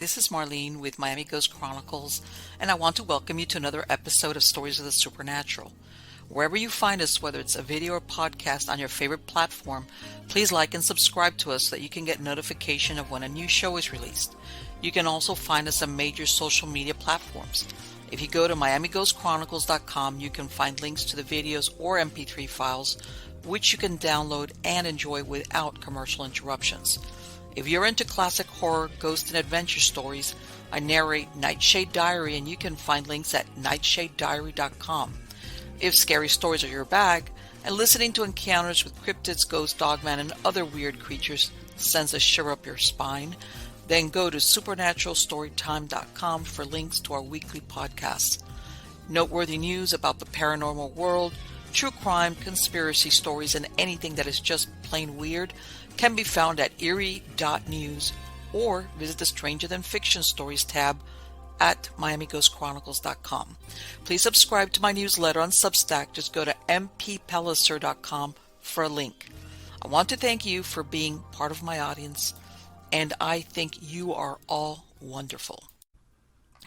This is Marlene with Miami Ghost Chronicles, and I want to welcome you to another episode of Stories of the Supernatural. Wherever you find us, whether it's a video or podcast on your favorite platform, please like and subscribe to us so that you can get notification of when a new show is released. You can also find us on major social media platforms. If you go to miamighostchronicles.com, you can find links to the videos or MP3 files, which you can download and enjoy without commercial interruptions. If you're into classic horror, ghost, and adventure stories, I narrate Nightshade Diary, and you can find links at nightshadediary.com. If scary stories are your bag, and listening to encounters with cryptids, ghosts, dogman, and other weird creatures sends a shiver up your spine, then go to supernaturalstorytime.com for links to our weekly podcasts. Noteworthy news about the paranormal world, true crime, conspiracy stories, and anything that is just plain weird can be found at eerie.news or visit the Stranger Than Fiction Stories tab at miamighostchronicles.com. Please subscribe to my newsletter on Substack. Just go to mppellicer.com for a link. I want to thank you for being part of my audience, and I think you are all wonderful.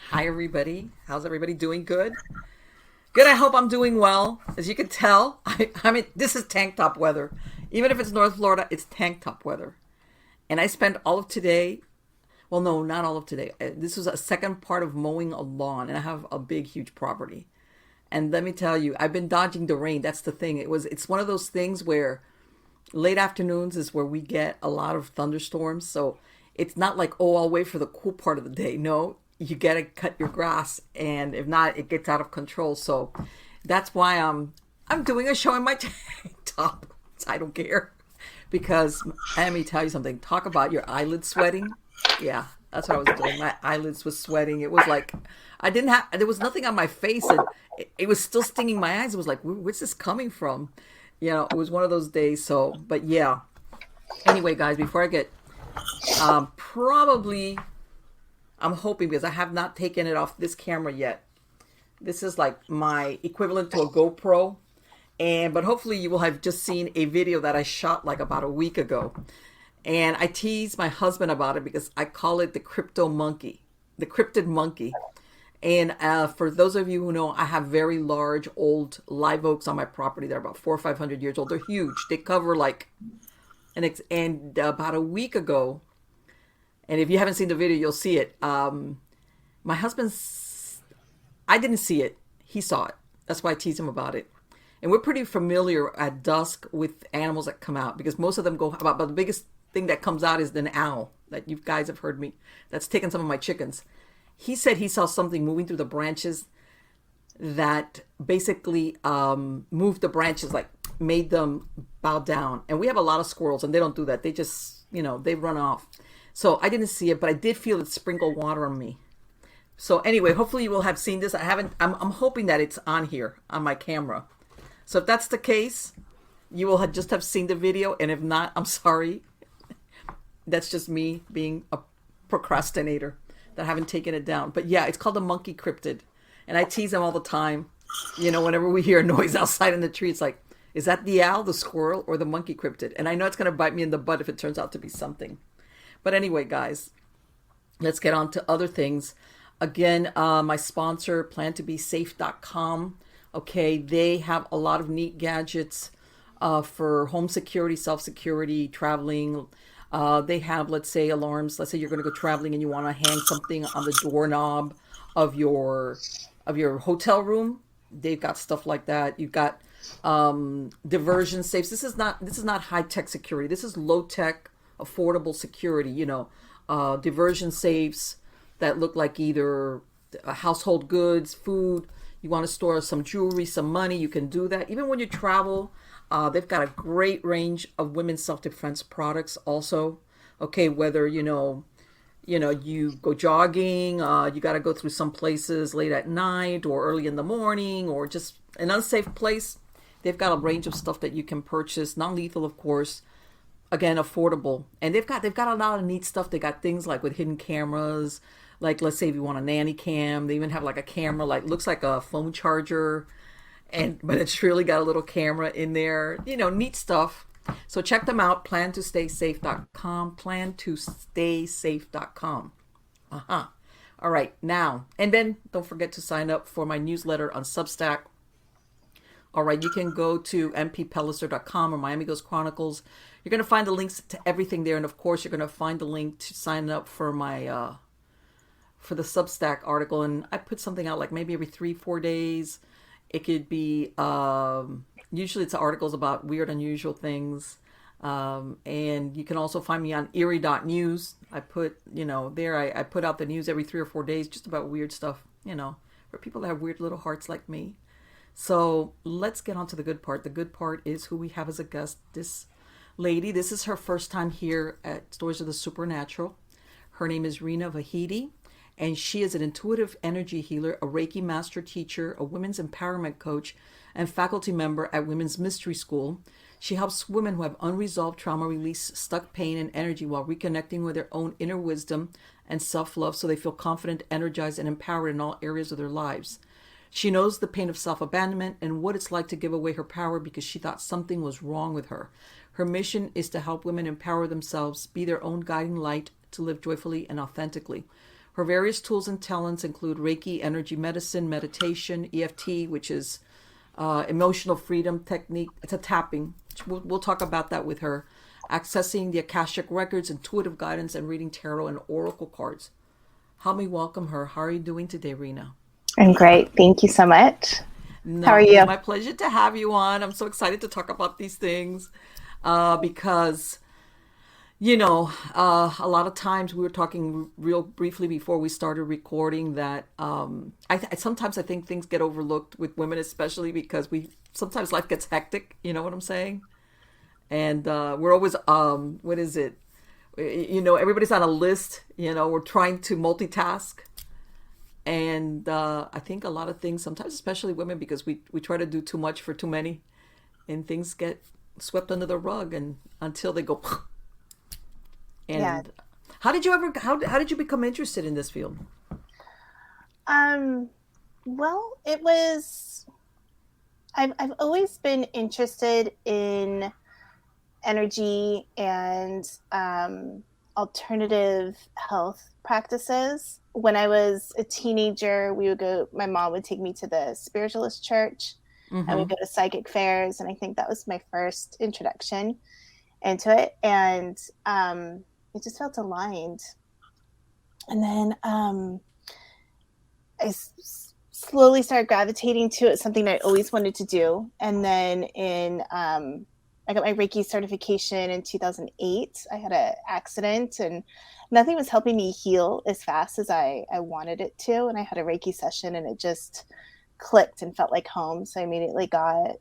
Hi, everybody. How's everybody doing? Good? Good. I hope I'm doing well. As you can tell, I mean, this is tank top weather. Even if it's North Florida, it's tank top weather. And I spent all of today, well, no, not all of today. This was a second part of mowing a lawn, and I have a big, huge property. And let me tell you, I've been dodging the rain. That's the thing. It's one of those things where late afternoons is where we get a lot of thunderstorms. So it's not like, oh, I'll wait for the cool part of the day. No, you got to cut your grass, and if not, it gets out of control. So that's why I'm doing a show in my tank top. I don't care, because let me tell you something. Talk about your eyelids sweating. Yeah, that's what I was doing. My eyelids was sweating. It was like there was nothing on my face, and it was still stinging my eyes. It was like, where's this coming from? You know, it was one of those days. So, but yeah. Anyway, guys, before I get, I'm hoping, because I have not taken it off this camera yet. This is like my equivalent to a GoPro. But hopefully you will have just seen a video that I shot like about a week ago. And I teased my husband about it because I call it the cryptid monkey. And for those of you who know, I have very large old live oaks on my property. They're about 400 or 500 years old. They're huge. They cover like, and about a week ago, and if you haven't seen the video, you'll see it. My husband's, I didn't see it. He saw it. That's why I teased him about it. And we're pretty familiar at dusk with animals that come out, because most of them go about, but the biggest thing that comes out is an owl that you guys have heard me, that's taken some of my chickens. He said he saw something moving through the branches that basically moved the branches, like made them bow down. And we have a lot of squirrels, and they don't do that. They just, they run off. So I didn't see it, but I did feel it sprinkle water on me. So anyway, hopefully you will have seen this. I'm hoping that it's on here on my camera. So if that's the case, you will just have seen the video. And if not, I'm sorry. That's just me being a procrastinator that I haven't taken it down. But yeah, it's called the monkey cryptid. And I tease them all the time. Whenever we hear a noise outside in the tree, it's like, is that the owl, the squirrel, or the monkey cryptid? And I know it's going to bite me in the butt if it turns out to be something. But anyway, guys, let's get on to other things. Again, my sponsor, plantobesafe.com. Okay, they have a lot of neat gadgets for home security, self-security, traveling. They have, let's say, alarms. Let's say you're going to go traveling and you want to hang something on the doorknob of your hotel room. They've got stuff like that. You've got diversion safes. This is not high-tech security. This is low-tech, affordable security. Diversion safes that look like either household goods, food. You want to store some jewelry, some money, you can do that. Even when you travel, they've got a great range of women's self-defense products also. Okay, whether, you go jogging, you got to go through some places late at night or early in the morning, or just an unsafe place, they've got a range of stuff that you can purchase. Non-lethal, of course. Again, affordable. And they've got a lot of neat stuff. They got things like with hidden cameras. Like, let's say if you want a nanny cam, they even have like a camera, like looks like a phone charger, but it's really got a little camera in there. Neat stuff. So check them out, plantostaysafe.com, plantostaysafe.com. Uh-huh. All right, now, and then don't forget to sign up for my newsletter on Substack. All right, you can go to mppellicer.com or Miami Ghost Chronicles. You're going to find the links to everything there. And of course, you're going to find the link to sign up for my, for the Substack article. And I put something out like maybe every 3-4 days. It could be, usually it's articles about weird, unusual things. And you can also find me on eerie.news. I put, there, I put out the news every 3 or 4 days, just about weird stuff, for people that have weird little hearts like me. So let's get on to the good part. The good part is who we have as a guest. This lady, this is her first time here at Stories of the Supernatural. Her name is Rena Vahidi, and she is an intuitive energy healer, a Reiki Master Teacher, a women's empowerment coach, and faculty member at Women's Mystery School. She helps women who have unresolved trauma release stuck pain and energy while reconnecting with their own inner wisdom and self-love so they feel confident, energized, and empowered in all areas of their lives. She knows the pain of self-abandonment and what it's like to give away her power because she thought something was wrong with her. Her mission is to help women empower themselves, be their own guiding light, to live joyfully and authentically. Her various tools and talents include Reiki, energy medicine, meditation, EFT, which is emotional freedom technique. It's a tapping. We'll talk about that with her. Accessing the Akashic records, intuitive guidance, and reading tarot and oracle cards. Help me welcome her. How are you doing today, Rena? I'm great. Thank you so much. No, How are you? It's my pleasure to have you on. I'm so excited to talk about these things because, a lot of times we were talking real briefly before we started recording that sometimes I think things get overlooked with women, especially because sometimes life gets hectic. You know what I'm saying? And we're always, what is it? Everybody's on a list. We're trying to multitask. And I think a lot of things, sometimes especially women, because we try to do too much for too many, and things get swept under the rug and until they go. And Yeah. how did you become interested in this field? Well, it was, I've always been interested in energy and alternative health practices. When I was a teenager, my mom would take me to the spiritualist church, and we'd go to psychic fairs. And I think that was my first introduction into it. And it just felt aligned. And then I slowly started gravitating to it, something I always wanted to do. And then I got my Reiki certification in 2008. I had an accident and nothing was helping me heal as fast as I wanted it to. And I had a Reiki session and it just clicked and felt like home. So I immediately got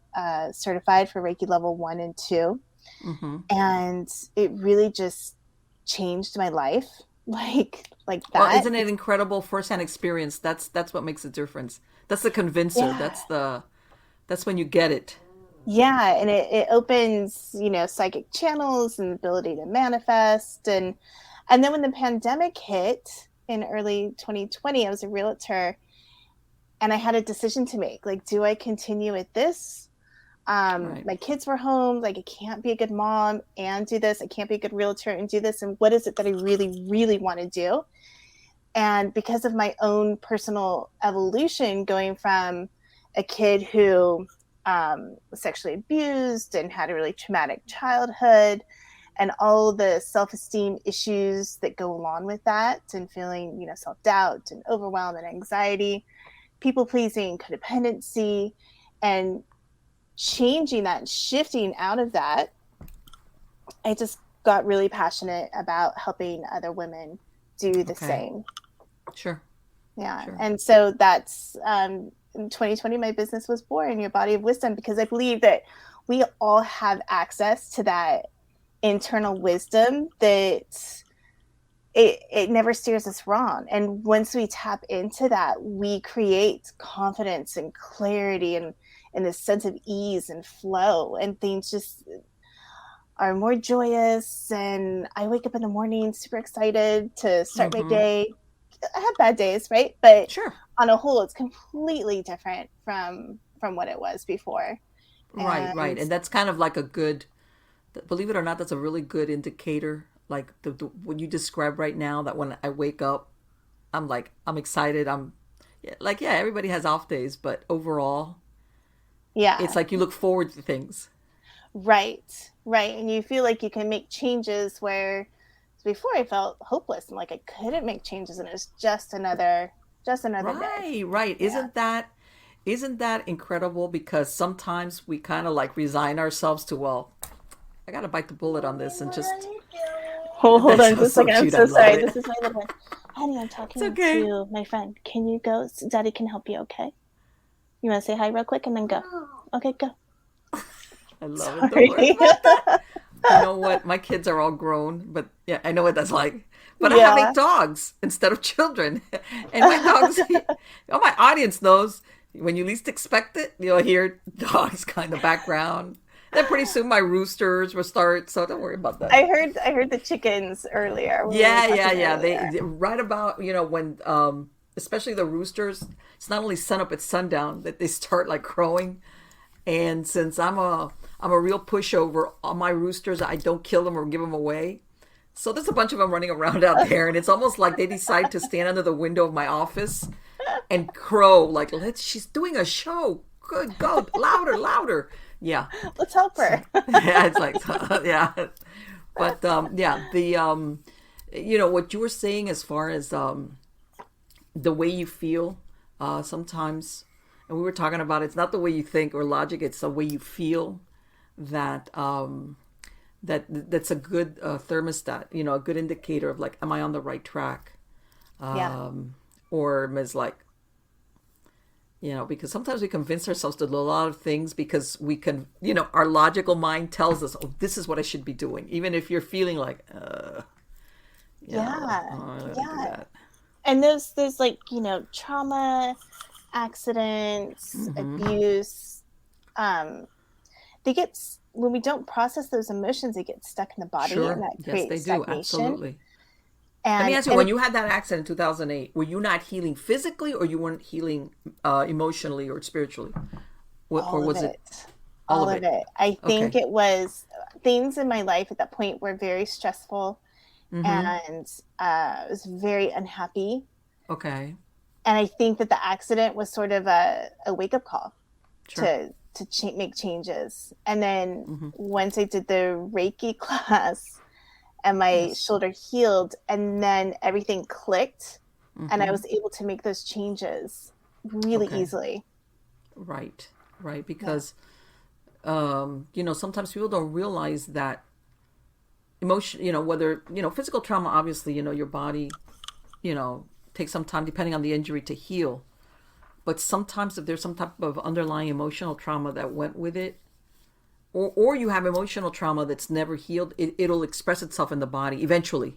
certified for Reiki level 1 and 2. And it really just changed my life. Like that. Well, isn't it incredible firsthand experience? That's what makes a difference. That's the convincer. Yeah. That's when you get it. Yeah, and it opens, psychic channels and the ability to manifest. And then when the pandemic hit in early 2020, I was a realtor and I had a decision to make. Like, do I continue with this? Right. My kids were home. Like, I can't be a good mom and do this. I can't be a good realtor and do this. And what is it that I really, really want to do? And because of my own personal evolution, going from a kid who was sexually abused and had a really traumatic childhood and all the self-esteem issues that go along with that, and feeling, self-doubt and overwhelm and anxiety, people-pleasing, codependency, and changing that and shifting out of that, I just got really passionate about helping other women do the same. Sure. Yeah. Sure. And so that's in 2020, my business was born, Your Body of Wisdom, because I believe that we all have access to that internal wisdom that it never steers us wrong. And once we tap into that, we create confidence and clarity and this sense of ease and flow, and things just are more joyous. And I wake up in the morning super excited to start my day. I have bad days, right? But Sure. On a whole, it's completely different from what it was before. Right. And that's kind of like a good, believe it or not, that's a really good indicator. Like what you described right now, that when I wake up, I'm excited. Everybody has off days, but overall, it's Yeah. like you look forward to things. Right. Right. And you feel like you can make changes where before I felt hopeless and like I couldn't make changes and it was just another day. Right, right. Yeah. Isn't that incredible? Because sometimes we kind of like resign ourselves to, well, I gotta bite the bullet on this and just. Hold That's on so just a so second. I'm cute. I so love sorry. it. This is my little one. Honey, I'm It's talking okay. to my friend. Can you go? Daddy can help you, okay? You want to say hi real quick and then go? Okay, go. I love it. Don't worry Sorry. about that. You know what? My kids are all grown, but yeah, I know what that's like. But I have Yeah. 8 dogs instead of children, and my dogs. Oh, my audience knows when you least expect it, you'll hear dogs kind of background. Then pretty soon my roosters will start, so don't worry about that. I heard the chickens earlier when we were Yeah, yeah, talking yeah. earlier. Right about when especially the roosters. It's not only sun up at sundown that they start like crowing. And since I'm a real pushover on my roosters, I don't kill them or give them away. So there's a bunch of them running around out there, and it's almost like they decide to stand under the window of my office and crow like, "Let's." She's doing a show. Good, go louder, louder. Yeah, Let's help her. yeah. It's like yeah, but yeah. What you were saying as far as the way you feel, sometimes, and we were talking about it's not the way you think or logic; it's the way you feel that that's a good thermostat, a good indicator of like, am I on the right track? Yeah. Or is like, because sometimes we convince ourselves to do a lot of things because we can, our logical mind tells us, oh, this is what I should be doing, even if you're feeling like, Yeah. I don't wanna do Yeah. that. And there's like, trauma, accidents, abuse, they get when we don't process those emotions, they get stuck in the body Sure, and that yes, they creates do, stagnation. absolutely. Let me And ask you, when you had that accident in 2008, were you not healing physically, or you weren't healing emotionally or spiritually? Or all of was it it, all all of of it? it. I think Okay. it was things in my life at that point were very stressful Mm-hmm. and I was very unhappy. Okay. And I think that the accident was sort of a wake up call Sure. to make changes. And then Mm-hmm. once I did the Reiki class and my Yes. shoulder healed, and then everything clicked, and I Mm-hmm. was able to make those changes really Okay. easily. Right. Right. Yeah. Because sometimes people don't realize that emotion, whether, physical trauma, obviously, your body, you know, takes some time depending on the injury to heal. But sometimes if there's some type of underlying emotional trauma that went with it, or you have emotional trauma that's never healed, it'll express itself in the body eventually.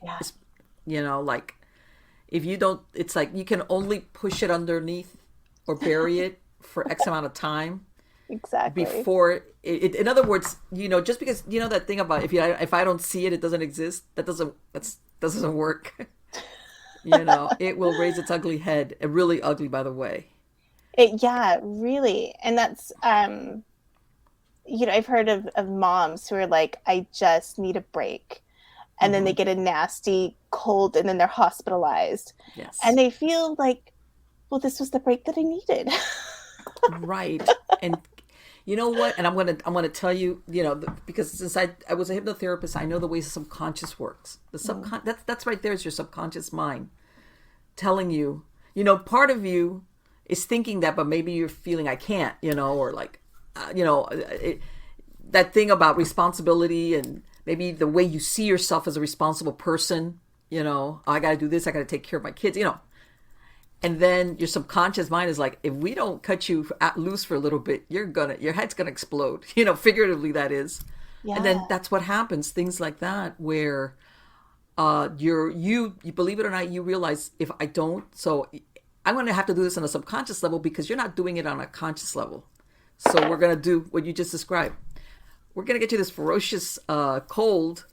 Yeah. Like if you don't, it's like you can only push it underneath or bury it for X amount of time Exactly. before in other words, just because that thing about if I don't see it, it doesn't exist. That doesn't work. It will raise its ugly head, really ugly, by the way. Yeah, really. And that's I've heard of moms who are like, I just need a break. And then they Hmm. get a nasty cold and then they're hospitalized. And Yes. they feel like, well, this was the break that I needed. Right. And you know what? And I'm gonna tell you, because since I was a hypnotherapist, I know the way the subconscious works. The Mm. that's right there is your subconscious mind telling you, part of you is thinking that, but maybe you're feeling I can't, or like, that thing about responsibility and maybe the way you see yourself as a responsible person. I got to do this. I got to take care of my kids. And then your subconscious mind is like, if we don't cut you loose for a little bit, your head's gonna explode. Figuratively that is. And Yeah. then that's what happens. Things like that, where you believe it or not, you realize if I don't, so I'm gonna have to do this on a subconscious level because you're not doing it on a conscious level. So we're gonna do what you just described. We're gonna get you this ferocious cold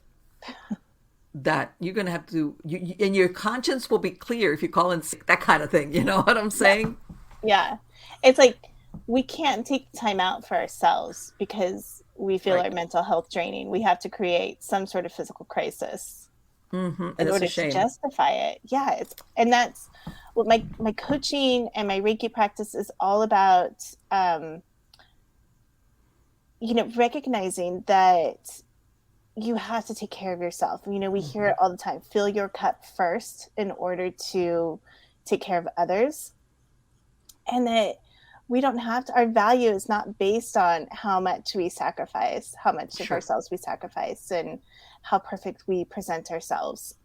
that you're going to have to and your conscience will be clear if you call in sick, that kind of thing. You know what I'm Yeah. saying? Yeah. It's like we can't take time out for ourselves because we feel our Right. mental health draining. We have to create some sort of physical crisis. And in it's a order to shame. justify it. Yeah, and that's what my coaching and my Reiki practice is all about. Recognizing that you have to take care of yourself. We hear it all the time. Fill your cup first in order to take care of others. And that we don't have to, our value is not based on how much we sacrifice, how much of Sure. ourselves we sacrifice, and how perfect we present ourselves.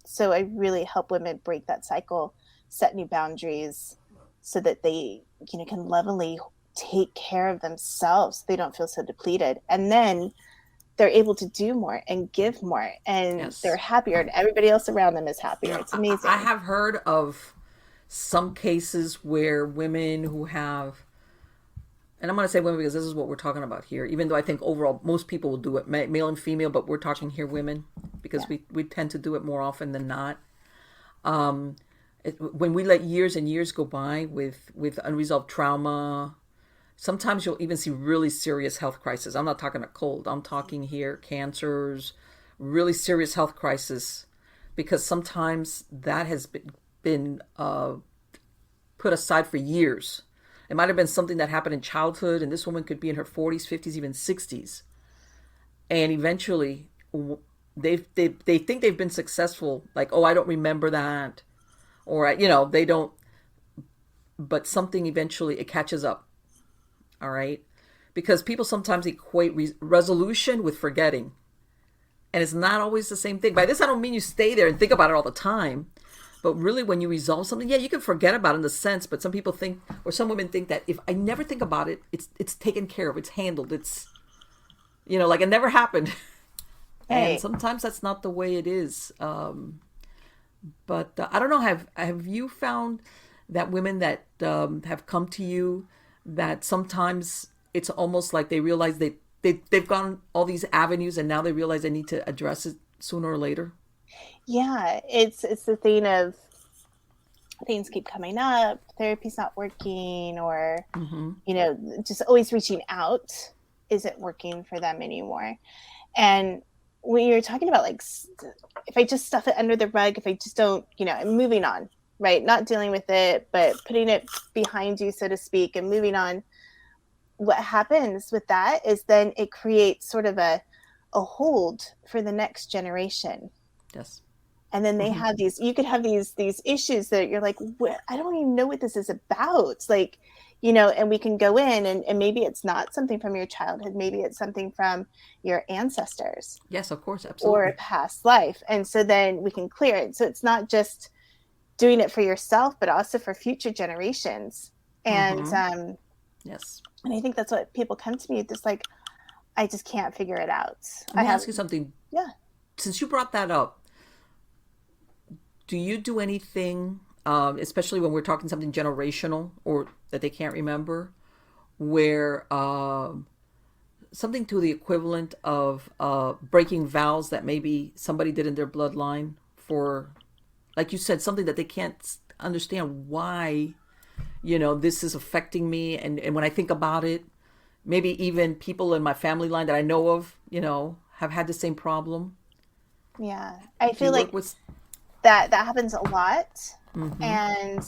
So I really help women break that cycle, set new boundaries so that they, can lovingly take care of themselves. So they don't feel so depleted. And then they're able to do more and give more, and they're Yes. happier, and everybody else around them is happier. It's I amazing. have heard of some cases where women who have, and I'm going to say women because this is what we're talking about here, even though I think overall most people will do it, male and female, but we're talking here women because Yeah. we tend to do it more often than not. When we let years and years go by with unresolved trauma, sometimes you'll even see really serious health crisis. I'm not talking a cold. I'm talking here cancers, really serious health crisis, because sometimes that has been put aside for years. It might have been something that happened in childhood, and this woman could be in her 40s, 50s, even 60s, and eventually they think they've been successful. Like, oh, I don't remember that, or they don't. But something eventually it catches up. All right, because people sometimes equate resolution with forgetting, and it's not always the same thing. By this, I don't mean you stay there and think about it all the time. But really, when you resolve something, yeah, you can forget about it in the sense. But some people think, or some women think that if I never think about it, it's taken care of, it's handled, it's like it never happened. And Right. sometimes that's not the way it is. But I don't know. Have you found that women that have come to you that sometimes it's almost like they realize they've gone all these avenues and now they realize they need to address it sooner or later? Yeah, it's the thing of things keep coming up, therapy's not working, or just always reaching out isn't working for them anymore. And when you're talking about, like, if I just stuff it under the rug, if I just don't, I'm moving on, right? Not dealing with it, but putting it behind you, so to speak, and moving on. What happens with that is then it creates sort of a hold for the next generation. Yes. And then they Hmm. have you could have these issues that you're like, I don't even know what this is about. Like, and we can go in, and maybe it's not something from your childhood. Maybe it's something from your ancestors Yes, of course, or a absolutely. past life. And so then we can clear it. So it's not just doing it for yourself, but also for future generations. And, Hmm. Yes. and I think that's what people come to me, just like, I just can't figure it out. Let I me have, ask you something. yeah. Since you brought that up, do you do anything, especially when we're talking something generational or that they can't remember, where something to the equivalent of breaking vows that maybe somebody did in their bloodline for, like you said, something that they can't understand why, this is affecting me. And when I think about it, maybe even people in my family line that I know of, have had the same problem. Yeah. I Do you feel work like with? that happens a lot. Mm-hmm. And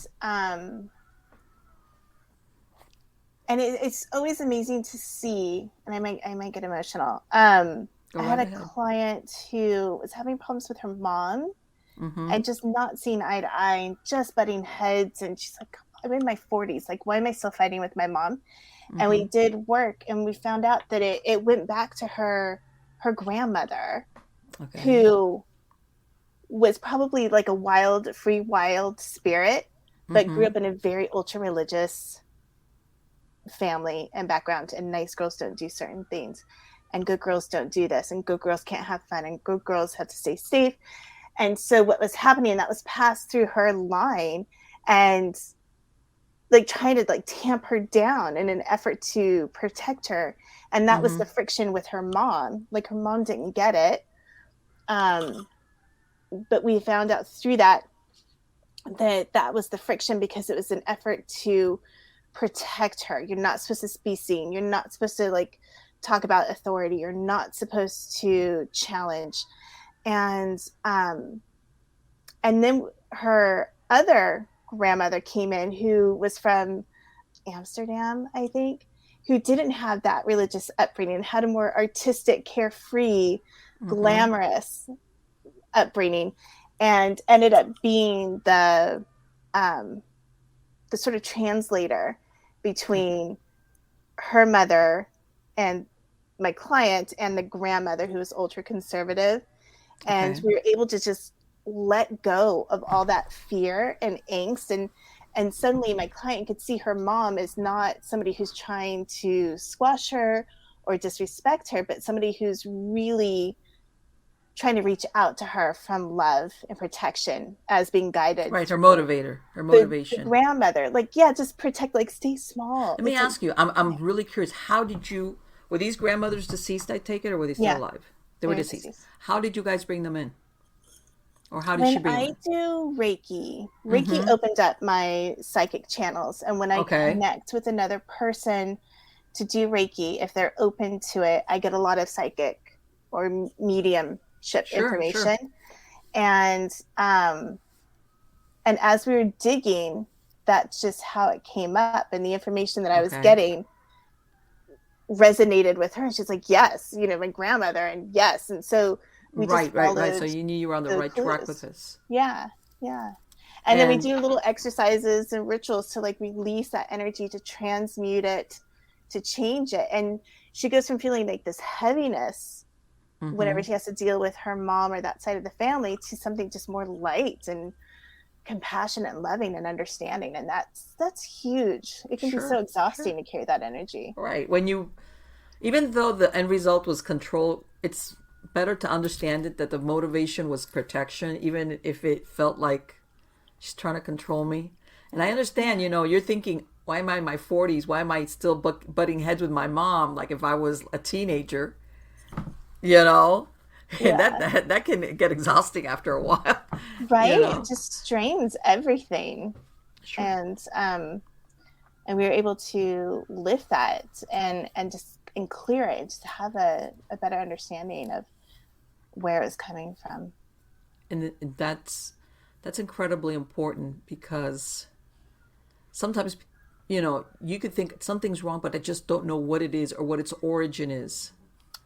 it's always amazing to see, and I might get emotional. Go I had right a ahead. client who was having problems with her mom Mm-hmm. and just not seeing eye to eye and just butting heads, and she's like, I'm in my 40s, like, why am I still fighting with my mom? And Mm-hmm. we did work, and we found out that it went back to her grandmother, Okay. who was probably like a wild spirit, but grew Mm-hmm. up in a very ultra religious family and background. And nice girls don't do certain things, and good girls don't do this, and good girls can't have fun, and good girls have to stay safe. And so what was happening, that was passed through her line, and like trying to like tamp her down in an effort to protect her. And that was Mm-hmm. the friction with her mom. Like, her mom didn't get it. um but we found out through that was the friction, because it was an effort to protect her. You're not supposed to be seen. You're not supposed to, like, talk about authority. You're not supposed to challenge. And then her other grandmother came in, who was from Amsterdam, I think, who didn't have that religious upbringing, had a more artistic, carefree, glamorous upbringing, and ended up being the sort of translator between her mother and my client and the grandmother, who was ultra conservative. And we were able to just let go of all that fear and angst, and suddenly my client could see her mom is not somebody who's trying to squash her or disrespect her, but somebody who's really trying to reach out to her from love and protection as being guided. Right, her motivator, her motivation. The grandmother, like, yeah, just protect, like, stay small. Let me ask you, I'm really curious, were these grandmothers deceased, I take it, or were they still alive? They were deceased. How did you guys bring them in? Or how did she bring them in? When I do Reiki opened up my psychic channels. And when I connect with another person to do Reiki, if they're open to it, I get a lot of psychic or mediumship information. Sure. And as we were digging, that's just how it came up. And the information that I was getting resonated with her. She's like, yes, my grandmother, and yes. And so we just right. So you knew you were on the right track with this. Yeah. And then we do little exercises and rituals to, like, release that energy, to transmute it, to change it. And she goes from feeling like this heaviness whenever she has to deal with her mom or that side of the family, to something just more light and compassionate and loving and understanding. And that's huge. It can be so exhausting to carry that energy. Right. Even though the end result was control, it's better to understand it, that the motivation was protection, even if it felt like she's trying to control me. And I understand, you're thinking, why am I in my 40s? Why am I still butting heads with my mom? Like if I was a teenager, and that can get exhausting after a while. Right. It just strains everything. Sure. And we were able to lift that and clear it, just to have a better understanding of where it was coming from. And that's incredibly important, because sometimes, you could think something's wrong, but I just don't know what it is or what its origin is.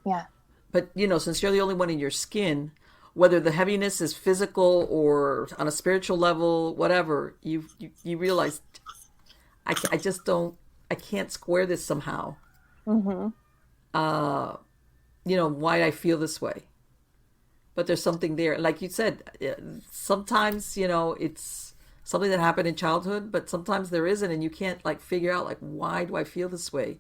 Yeah. But, since you're the only one in your skin, whether the heaviness is physical or on a spiritual level, whatever, you realize I can't square this somehow. Why I feel this way. But there's something there. Like you said, sometimes, it's something that happened in childhood, but sometimes there isn't, and you can't, like, figure out, like, why do I feel this way?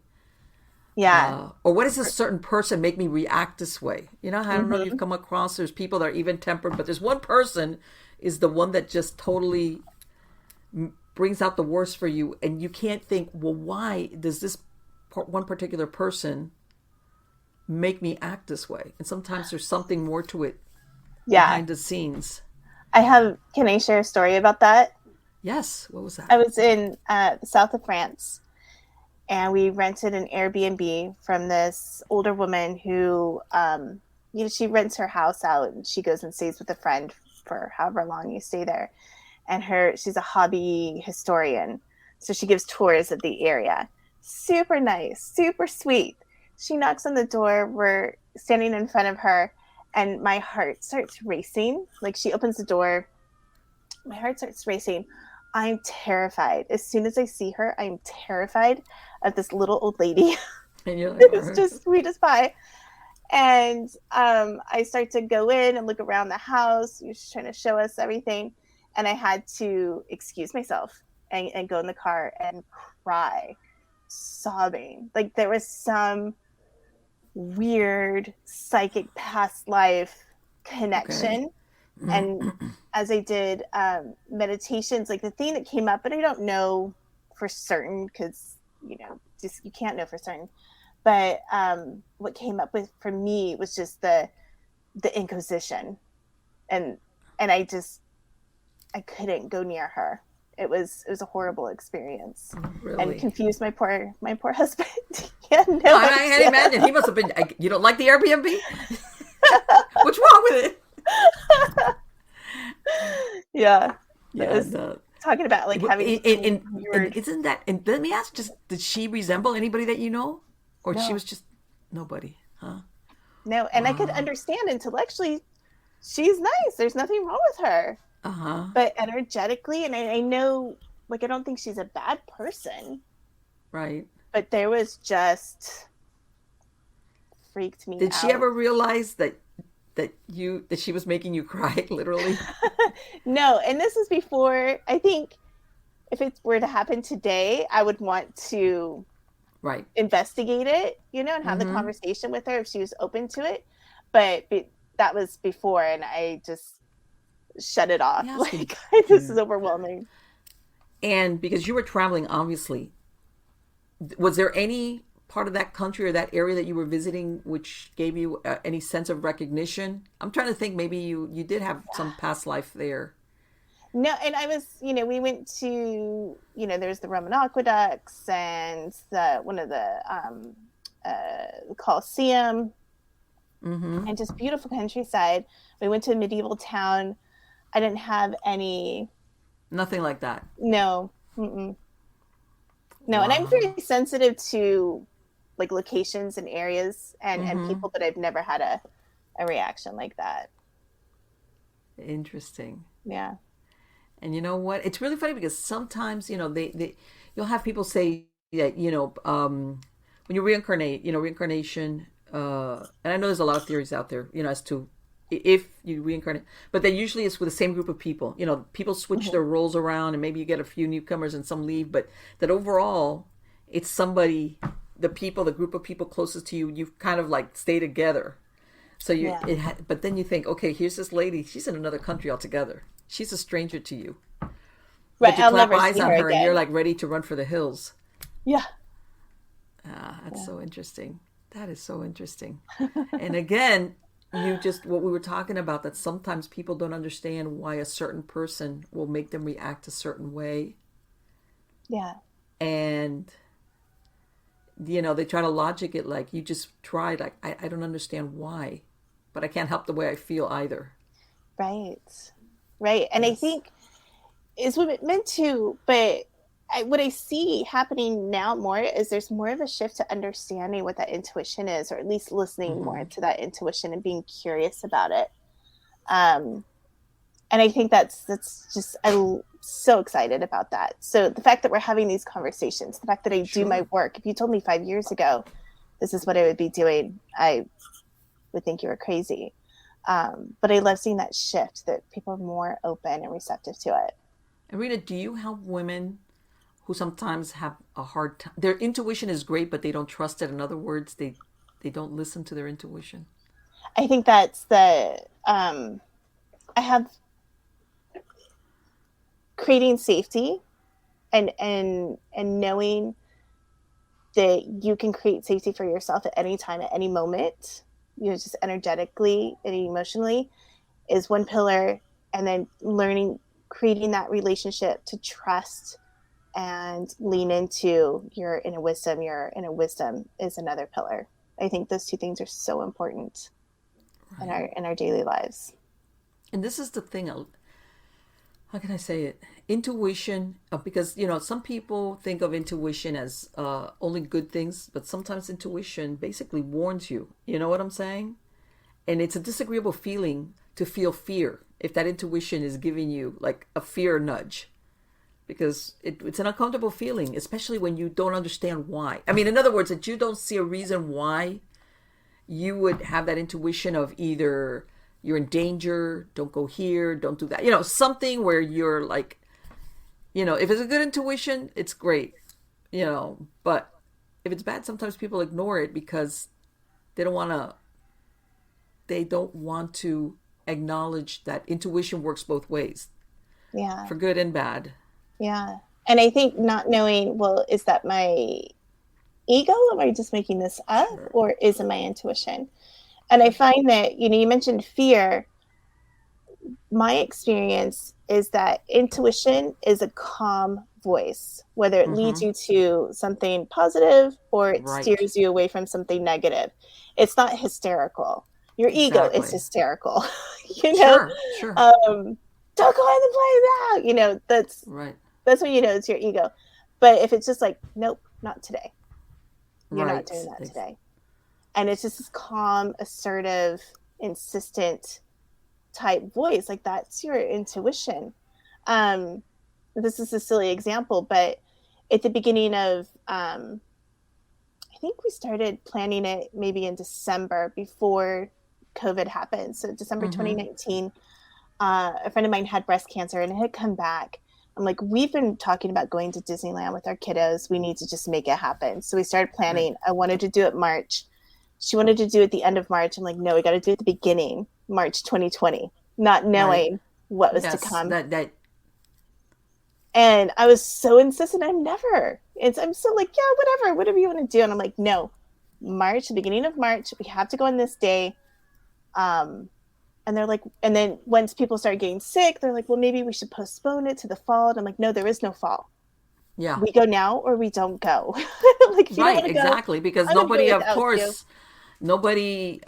Yeah. Or what does a certain person make me react this way? I don't know if you've come across, there's people that are even tempered, but there's one person is the one that just totally brings out the worst for you. And you can't think, well, why does this one particular person make me act this way? And sometimes there's something more to it behind the scenes. Can I share a story about that? Yes. What was that? I was in the south of France, and we rented an Airbnb from this older woman who, she rents her house out, and she goes and stays with a friend for however long you stay there. And she's a hobby historian, so she gives tours of the area. Super nice, super sweet. She knocks on the door. We're standing in front of her, and my heart starts racing. Like, she opens the door, my heart starts racing. I'm terrified. As soon as I see her, I'm terrified of this little old lady. And you're like, it's just sweet as pie. And I start to go in and look around the house. She's trying to show us everything. And I had to excuse myself and go in the car and cry, sobbing. Like, there was some weird psychic past life connection. And as I did meditations, like, the thing that came up, but I don't know for certain, because you can't know for certain, but what came up with for me was just the inquisition, and I couldn't go near her. It was a horrible experience. Really? And confused my poor husband. I can't imagine. He must have been. You don't like the Airbnb? What's wrong with it? Yeah. That Yeah, was no. talking about like having some And weird. isn't that? And let me ask, just did she resemble anybody that you know, or she was No, just nobody? Huh? no. And I could Wow. understand intellectually she's nice. There's nothing wrong with her. Uh huh. But energetically, and I know, like, I don't think she's a bad person, Right. but there was just freaked me Did she out. ever realize that she was making you cry, literally? No, and this is before, I think if it were to happen today, I would want to Right. investigate it, and have the Mm-hmm. conversation with her if she was open to it. But that was before, and I just shut it Let me off. ask you, Like, this is overwhelming. and because you were traveling, obviously, was there any part of that country or that area that you were visiting which gave you any sense of recognition? I'm trying to think. Maybe you did have some past life there. No, and I was, we went to, there's the Roman aqueducts and one of the Colosseum, Mm-hmm. and just beautiful countryside. We went to a medieval town. I didn't have any, Nothing like that. no, mm-mm. No, and I'm Wow. very sensitive to like locations and areas and Mm-hmm. people, but I've never had a reaction like that. Interesting. Yeah. And you know what? It's really funny because sometimes, you'll have people say that, when you reincarnate, reincarnation, and I know there's a lot of theories out there, as to if you reincarnate, but then usually it's with the same group of people. People switch Mm-hmm. their roles around and maybe you get a few newcomers and some leave, but that overall it's somebody, the group of people closest to you, you've kind of like stay together. So Yeah. but then you think, okay, here's this lady. She's in another country altogether. She's a stranger to you, Right. but you I'll clap never eyes see on her her and you're again. like ready to run for the hills. Yeah. Ah, that's Yeah. so interesting. That is so interesting. And again, you just what we were talking about, that sometimes people don't understand why a certain person will make them react a certain way, Yeah. and they try to logic it, like you just tried, like I don't understand why, but I can't help the way I feel either. Right. Right. And I Yes. think is what it meant to, but what I see happening now more is there's more of a shift to understanding what that intuition is, or at least listening more Mm-hmm. to that intuition and being curious about it. Um, and I think that's just, I'm so excited about that. So the fact that we're having these conversations, the fact that I do my Sure. work, if you told me 5 years ago this is what I would be doing, I would think you were crazy. But I love seeing that shift, that people are more open and receptive to it. And Rita, do you help women who sometimes have a hard time? Their intuition is great, but they don't trust it. In other words, they don't listen to their intuition. I think that's I have creating safety and knowing that you can create safety for yourself at any time, at any moment, just energetically and emotionally, is one pillar. And then learning, creating that relationship to trust and lean into your inner wisdom is another pillar. I think those two things are so important in Right. our daily lives. And this is the thing. How can I say it? Intuition, because some people think of intuition as only good things, but sometimes intuition basically warns you. You know what I'm saying? And it's a disagreeable feeling to feel fear if that intuition is giving you like a fear nudge, because it's an uncomfortable feeling, especially when you don't understand why. I mean, in other words, that you don't see a reason why you would have that intuition of either you're in danger, don't go here, don't do that. Something where you're like, if it's a good intuition, it's great, but if it's bad, sometimes people ignore it because they don't want to, they don't want to acknowledge that intuition works both ways, Yeah. for good and bad. Yeah. And I think not knowing, well, is that my ego? Am I just making this up? Sure. Or is it my intuition? And I find that, you mentioned fear. My experience is that intuition is a calm voice, whether it leads Mm-hmm. you to something positive or it Right. steers you away from something negative. It's not hysterical. Your ego is Exactly. hysterical. you know, Sure. Sure. um, don't go in the place now. Right. That's when you know it's your ego. But if it's just like, nope, not today. You're not doing Right. that today. And it's just this calm, assertive, insistent type voice. Like that's your intuition. Um, this is a silly example, but at the beginning of I think we started planning it maybe in December before COVID happened. So December Mm-hmm. 2019, a friend of mine had breast cancer and it had come back. I'm like, we've been talking about going to Disneyland with our kiddos. We need to just make it happen. So we started Right. planning. I wanted to do it March. She wanted to do it the end of March. I'm like, no, we got to do it at the beginning, March 2020, not Right. knowing what was to Yes. come. That. And I was so insistent. I'm so like, yeah, whatever you want to do. And I'm like, no, March, the beginning of March, we have to go on this day. And they're like, and then once people started getting sick, they're like, well, maybe we should postpone it to the fall. And I'm like, no, there is no fall. Yeah. We go now or we don't go. Like, if you don't Right. want to go, Exactly. Because I'm going to go nobody, of without you. course, nobody.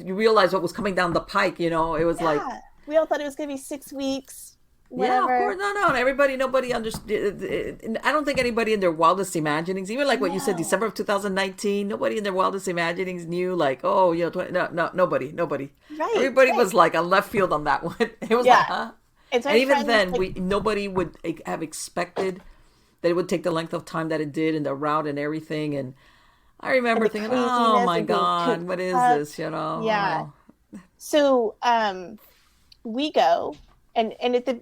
You realize what was coming down the pike. It was like, Yeah. We all thought it was going to be 6 weeks, yeah, of whatever. course. No, no. And everybody, nobody understood. I don't think anybody in their wildest imaginings, even like what you said, No. December of 2019, nobody in their wildest imaginings knew, like, oh, 20, no, no, nobody. Right. Everybody Right. was like on left field on that one. It was like, Yeah. huh? And so And my even friends, then, like, nobody would have expected that it would take the length of time that it did and the route and everything. And I and remember the thinking, oh craziness my of being God, cooped what is up. this? Yeah. Oh, So we go and at the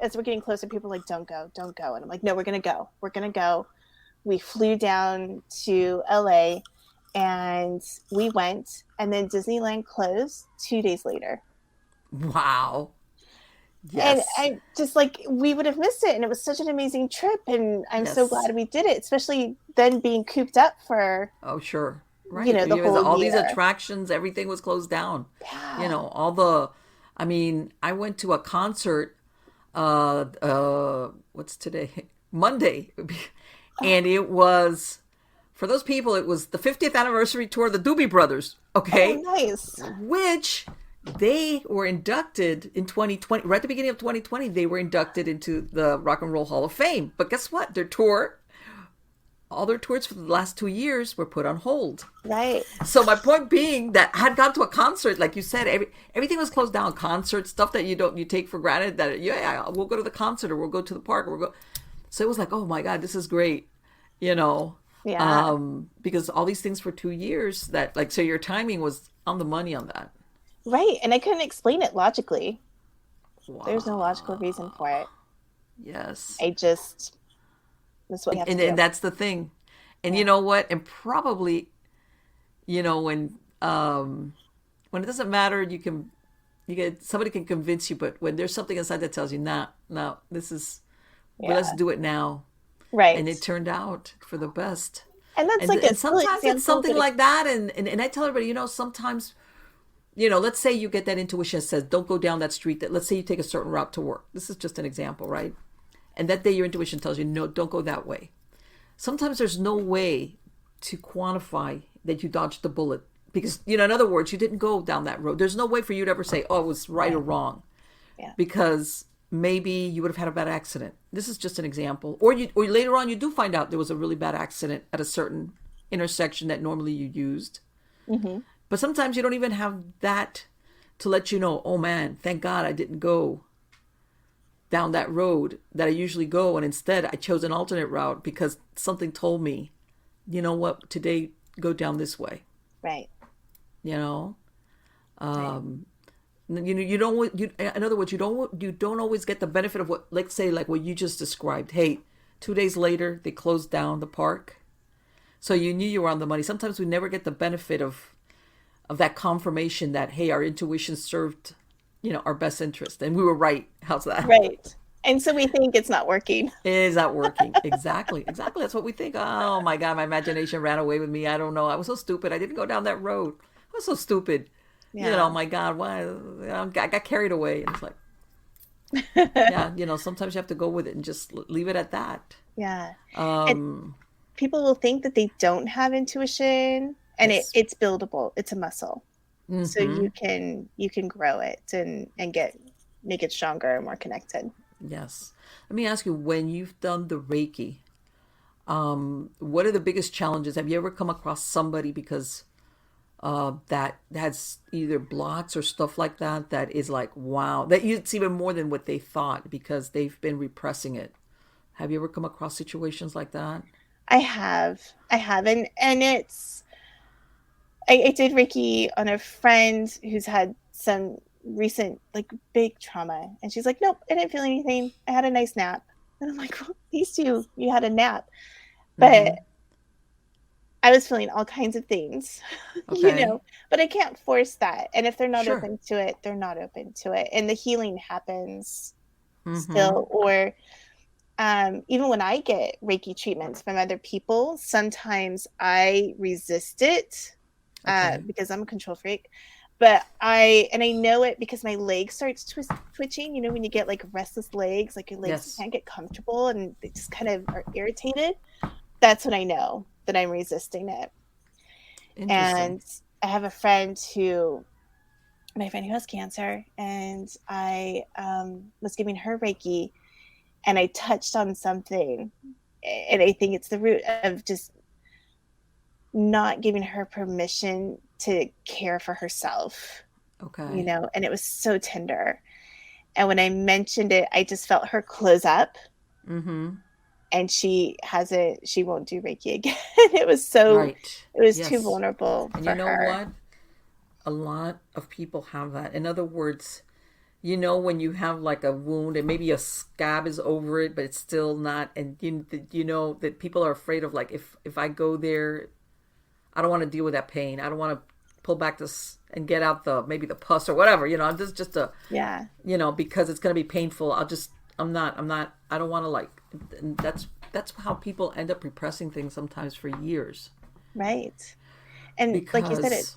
as we're getting closer, people are like, don't go. And I'm like, no, we're gonna go. We flew down to LA and we went, and then Disneyland closed 2 days later. wow. And Yes. I just like, we would have missed it, and it was such an amazing trip, and I'm so Yes. glad we did it, especially then being cooped up for Oh, sure. Right. the whole All these year. attractions, everything was closed down. Yeah. All the, I mean, I went to a concert, what's today? Monday. And it was, for those people, it was the 50th anniversary tour of the Doobie Brothers. Oh, Okay. nice. Which they were inducted in 2020, right at the beginning of 2020, they were inducted into the Rock and Roll Hall of Fame. But guess what? All their tours for the last 2 years were put on hold. Right. So my point being that I had gone to a concert, like you said, everything was closed down. Concerts, stuff that you take for granted, that yeah, we'll go to the concert or we'll go to the park or we'll go. So it was like, oh my God, this is great, you know, Yeah. because all these things for 2 years that like, so your timing was on the money on that. Right. And I couldn't explain it logically. There's no logical reason Wow. for it. Yes. I just, that's what we have to And do. that's the thing. And you Yeah. know what? And probably, when it doesn't matter, somebody can convince you, but when there's something inside that tells you, nah, no, well, let's Yeah. do it now. And Right. it turned out for the best. And that's And like a and silly sometimes it's example, something but it, like that. And I tell everybody, sometimes, let's say you get that intuition that says, don't go down that street. Let's say you take a certain route to work. This is just an example, right? And that day your intuition tells you, no, don't go that way. Sometimes there's no way to quantify that you dodged the bullet because, in other words, you didn't go down that road. There's no way for you to ever say, oh, it was right or right. wrong, Yeah. because maybe you would have had a bad accident. This is just an example. Or later on, you do find out there was a really bad accident at a certain intersection that normally you used. Mm-hmm. But sometimes you don't even have that to let you know, oh man, thank God I didn't go down that road that I usually go. And instead I chose an alternate route because something told me, you know what, today go down this way, Right. you know? Right. You don't, in other words, you don't always get the benefit of what, let's say, like what you just described. Hey, 2 days later, they closed down the park. So you knew you were on the money. Sometimes we never get the benefit of that confirmation that, hey, our intuition served, our best interest. And we were right. How's that? Right. And so we think it's not working. Is that working? Exactly. Exactly. That's what we think. Oh my God, my imagination ran away with me. I don't know. I was so stupid. I didn't go down that road. I was so stupid. Yeah. My God, why? I got carried away. And it's like, yeah, sometimes you have to go with it and just leave it at that. Yeah. And Um, people will think that they don't have intuition, and yes. it's buildable. It's a muscle. so Mm-hmm. you can grow it and make it stronger and more connected. Yes. Let me ask you, when you've done the Reiki, what are the biggest challenges? Have you ever come across somebody because that has either blocks or stuff like that that is like, wow, that it's even more than what they thought because they've been repressing it? Have you ever come across situations like that? I have, and I did Reiki on a friend who's had some recent like big trauma, and she's like, "Nope, I didn't feel anything. I had a nice nap." And I'm like, well, "At least you had a nap," Mm-hmm. but I was feeling all kinds of things, Okay. But I can't force that. And if they're not Sure. open to it, they're not open to it, and the healing happens Mm-hmm. still. Or even when I get Reiki treatments from other people, sometimes I resist it Okay. because I'm a control freak. But I know it because my leg starts twitching. You know, when you get like restless legs, like your legs Yes. can't get comfortable and they just kind of are irritated. That's when I know that I'm resisting it. Interesting. And I have a friend who, my friend who has cancer, and I was giving her Reiki, and I touched on something, and I think it's the root of just not giving her permission to care for herself, Okay. and it was so tender. And when I mentioned it, I just felt her close up, Mm-hmm. and she won't do Reiki again. Right. It was too Yes. vulnerable And you for know her. what? A lot of people have that. In other words, you know when you have like a wound and maybe a scab is over it, but it's still not, and you know that people are afraid of like if I go there, I don't want to deal with that pain. I don't want to pull back this and get out the maybe the pus or whatever. I'm just a Yeah, because it's gonna be painful. I'm not. I don't want to like. And that's how people end up repressing things sometimes for years right. And like you said, it. because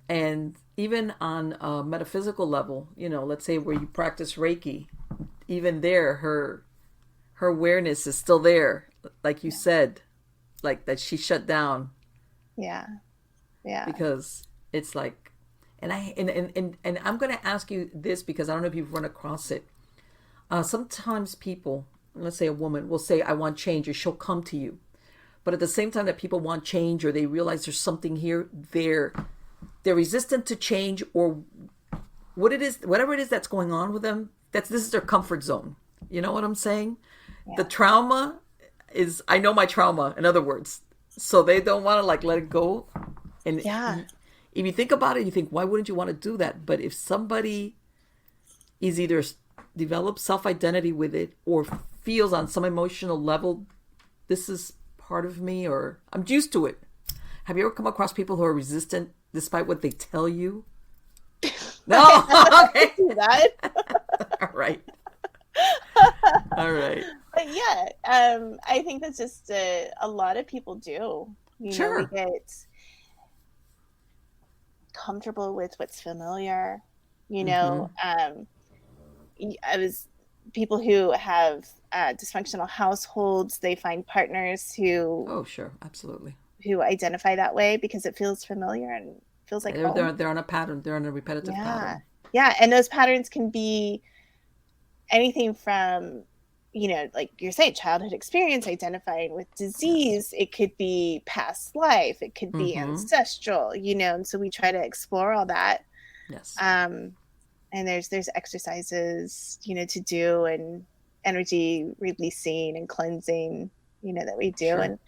and even on a metaphysical level, let's say where you practice Reiki, even there, her awareness is still there, like you said, like that she shut down Yeah, yeah. because it's like, and I'm gonna ask you this because I don't know if you've run across it. Sometimes people, let's say a woman, will say, "I want change," or she'll come to you. But at the same time that people want change or they realize there's something here, they're resistant to change or whatever it is that's going on with them. This is their comfort zone. You know what I'm saying? The Yeah, trauma is, I know my trauma, in other words. So they don't want to like let it go. And yeah, if you think about it, you think, why wouldn't you want to do that? But if somebody is either develops self identity with it or feels on some emotional level, this is part of me or I'm used to it. Have you ever come across people who are resistant despite what they tell you? No? I Okay. do that. All right. All right. But yeah, I think that's just a lot of people do. We Sure. get comfortable with what's familiar. You Mm-hmm. know, I was people who have dysfunctional households. They find partners Oh, sure. Absolutely. who identify that way because it feels familiar and feels like They're, home. they're, they're on a pattern. They're on a repetitive Yeah, pattern. yeah, and those patterns can be anything from, like you're saying, childhood experience, identifying with Yes. disease. It could be past life, it could be Mm-hmm. ancestral, and so we try to explore all that. Yes. um and there's exercises, to do, and energy releasing and cleansing, that we do. Sure. And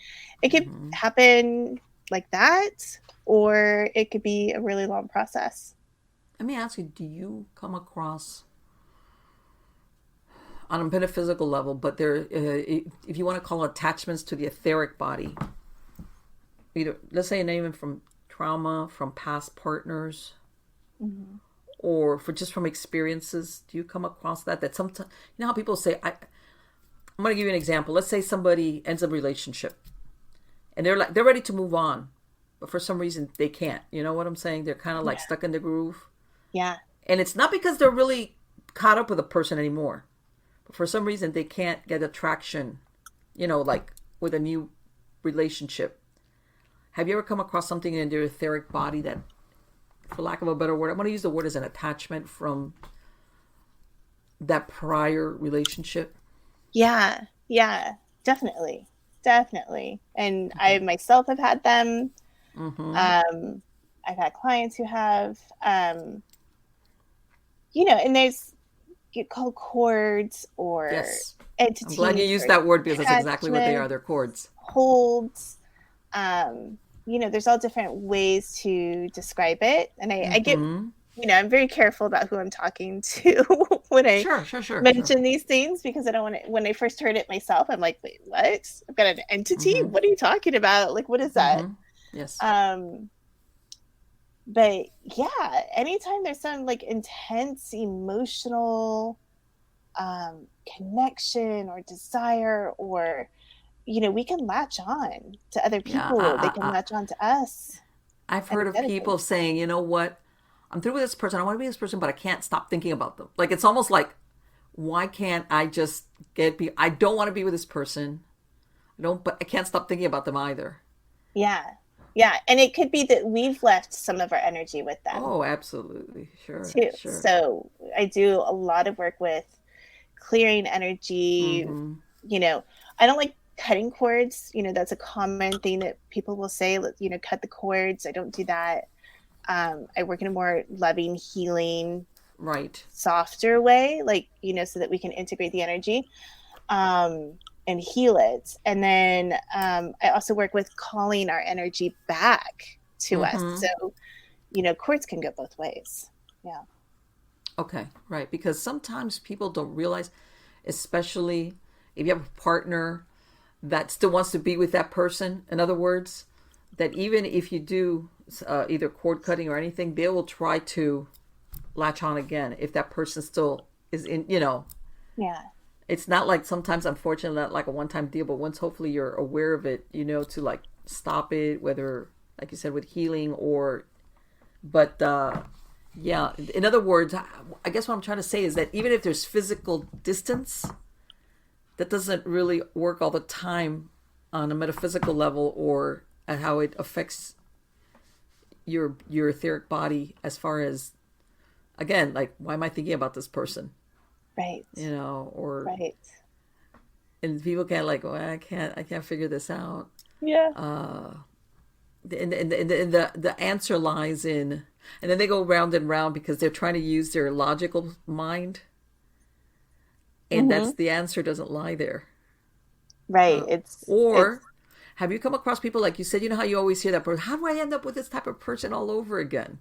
it could Mm-hmm. happen like that, or it could be a really long process. Let me ask you, do you come across on a metaphysical level, but if you want to call it attachments to the etheric body, either let's say even from trauma, from past partners, Mm-hmm. or from experiences, do you come across that sometimes how people say I'm going to give you an example. Let's say somebody ends a relationship and they're ready to move on, but for some reason they can't. You know what I'm saying? They're kind of like Yeah, stuck in the groove, yeah, and it's not because they're really caught up with a person anymore, but for some reason they can't get attraction, like with a new relationship. Have you ever come across something in your etheric body that for lack of a better word, I'm going to use the word as an attachment from that prior relationship. Yeah, yeah, definitely, definitely. And I Okay. myself have had them. Mm-hmm. I've had clients who have, and there's called cords or Yes. I'm glad you entities used or that word because that's exactly what they are. attachment They're chords. holds. There's all different ways to describe it. And I get, Mm-hmm. I'm very careful about who I'm talking to when I Sure, sure, sure, sure. mention these things, because I don't want to, when I first heard it myself, I'm like, wait, what? I've got an entity? Mm-hmm. What are you talking about? Like, what is that? Mm-hmm. Yes. Um, but yeah, anytime there's some like intense emotional connection or desire, or we can latch on to other Yeah. people, or they can latch on to us I've heard of people energetically. saying, you know what? I'm through with this person. I want to be this person, but I can't stop thinking about them. Like it's almost like, why can't I just I don't want to be with this person. I don't, but I can't stop thinking about them either. Yeah, yeah, and it could be that we've left some of our energy with them Oh, absolutely. Sure, too. sure. So I do a lot of work with clearing energy. Mm-hmm. you know I don't like cutting cords. That's a common thing that people will say, cut the cords. I don't do that. I work in a more loving, healing, Right. softer way, so that we can integrate the energy, and heal it. And then I also work with calling our energy back to us. Mm-hmm. So, cords can go both ways. Yeah. Okay, right. Because sometimes people don't realize, especially if you have a partner that still wants to be with that person, in other words, that even if you do either cord cutting or anything, they will try to latch on again if that person still is in. Yeah. It's not like sometimes, unfortunately, not like a one-time deal, but once hopefully you're aware of it, to like stop it, whether, like you said, with healing or, but yeah, in other words, I guess what I'm trying to say is that even if there's physical distance, that doesn't really work all the time on a metaphysical level, or at how it affects your etheric body, as far as, again, like, why am I thinking about this person? Right. Or, Right. and people can't, like, well, I can't figure this out. Yeah. The answer lies in, and then they go round and round because they're trying to use their logical mind, and Mm-hmm. that's the answer doesn't lie there. Right. It's Or have you come across people, like you said, how you always hear that person, how do I end up with this type of person all over again?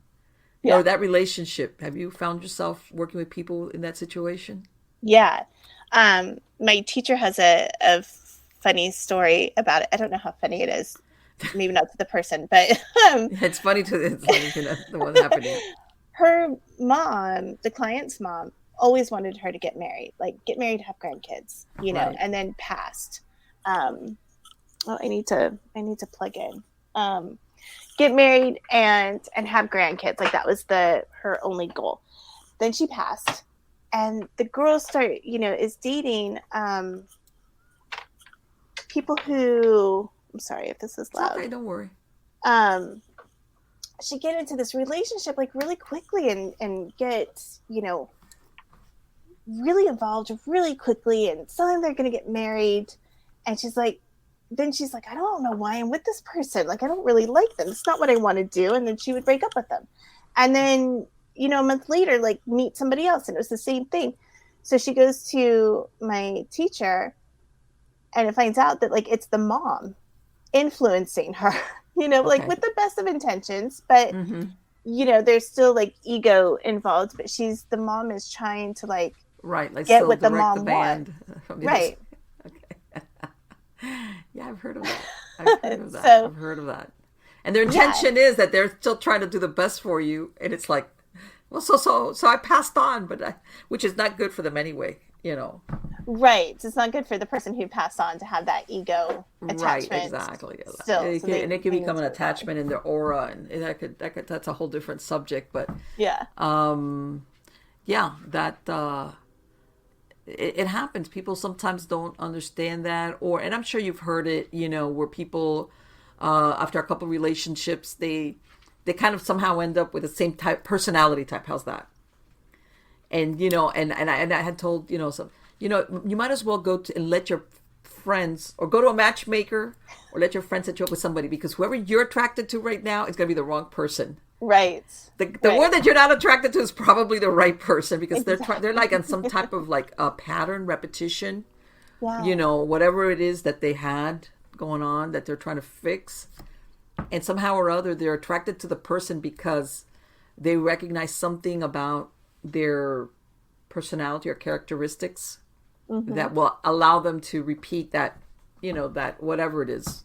Or yeah. that relationship. Have you found yourself working with people in that situation? Yeah. My teacher has a funny story about it. I don't know how funny it is. Maybe not to the person, but It's funny the one happening. her mom, the client's mom, always wanted her to get married, have grandkids, Right. and then passed. I need to plug in. Get married and have grandkids. Like that was her only goal. Then she passed, and the girl is dating people who, I'm sorry if this is It's loud. okay, don't worry. She get into this relationship like really quickly and get, really involved really quickly, and suddenly they're going to get married. And she's like, I don't know why I'm with this person. Like, I don't really like them. It's not what I want to do. And then she would break up with them. And then, a month later, like, meet somebody else. And it was the same thing. So she goes to my teacher, and it finds out that, like, it's the mom influencing her, like, with the best of intentions. But, there's still, like, ego involved. But the mom is trying to, like, Right, like get still what the direct the mom wants. band from the Right. Okay. Yeah, I've heard of that. I've heard of that. So, I've heard of that. And their yeah. intention is that they're still trying to do the best for you, and it's like, well, so I passed on, but which is not good for them anyway. Right. It's not good for the person who passed on to have that ego attachment. Right, exactly. Still, and it can become an attachment in their aura, and that's a whole different subject. But yeah, that it happens. People sometimes don't understand that, and I'm sure you've heard it. Where people, after a couple relationships, they they kind of somehow end up with the same type personality type. How's that? And I had told you might as well go to and let your friends, or go to a matchmaker, or let your friends set you up with somebody, because whoever you're attracted to right now is going to be the wrong person. Right. The one that you're not attracted to is probably the right person, because they're like on some type of like a pattern repetition. Yeah. Whatever it is that they had going on that they're trying to fix, and somehow or other they're attracted to the person because they recognize something about their personality or characteristics that will allow them to repeat that, that whatever it is,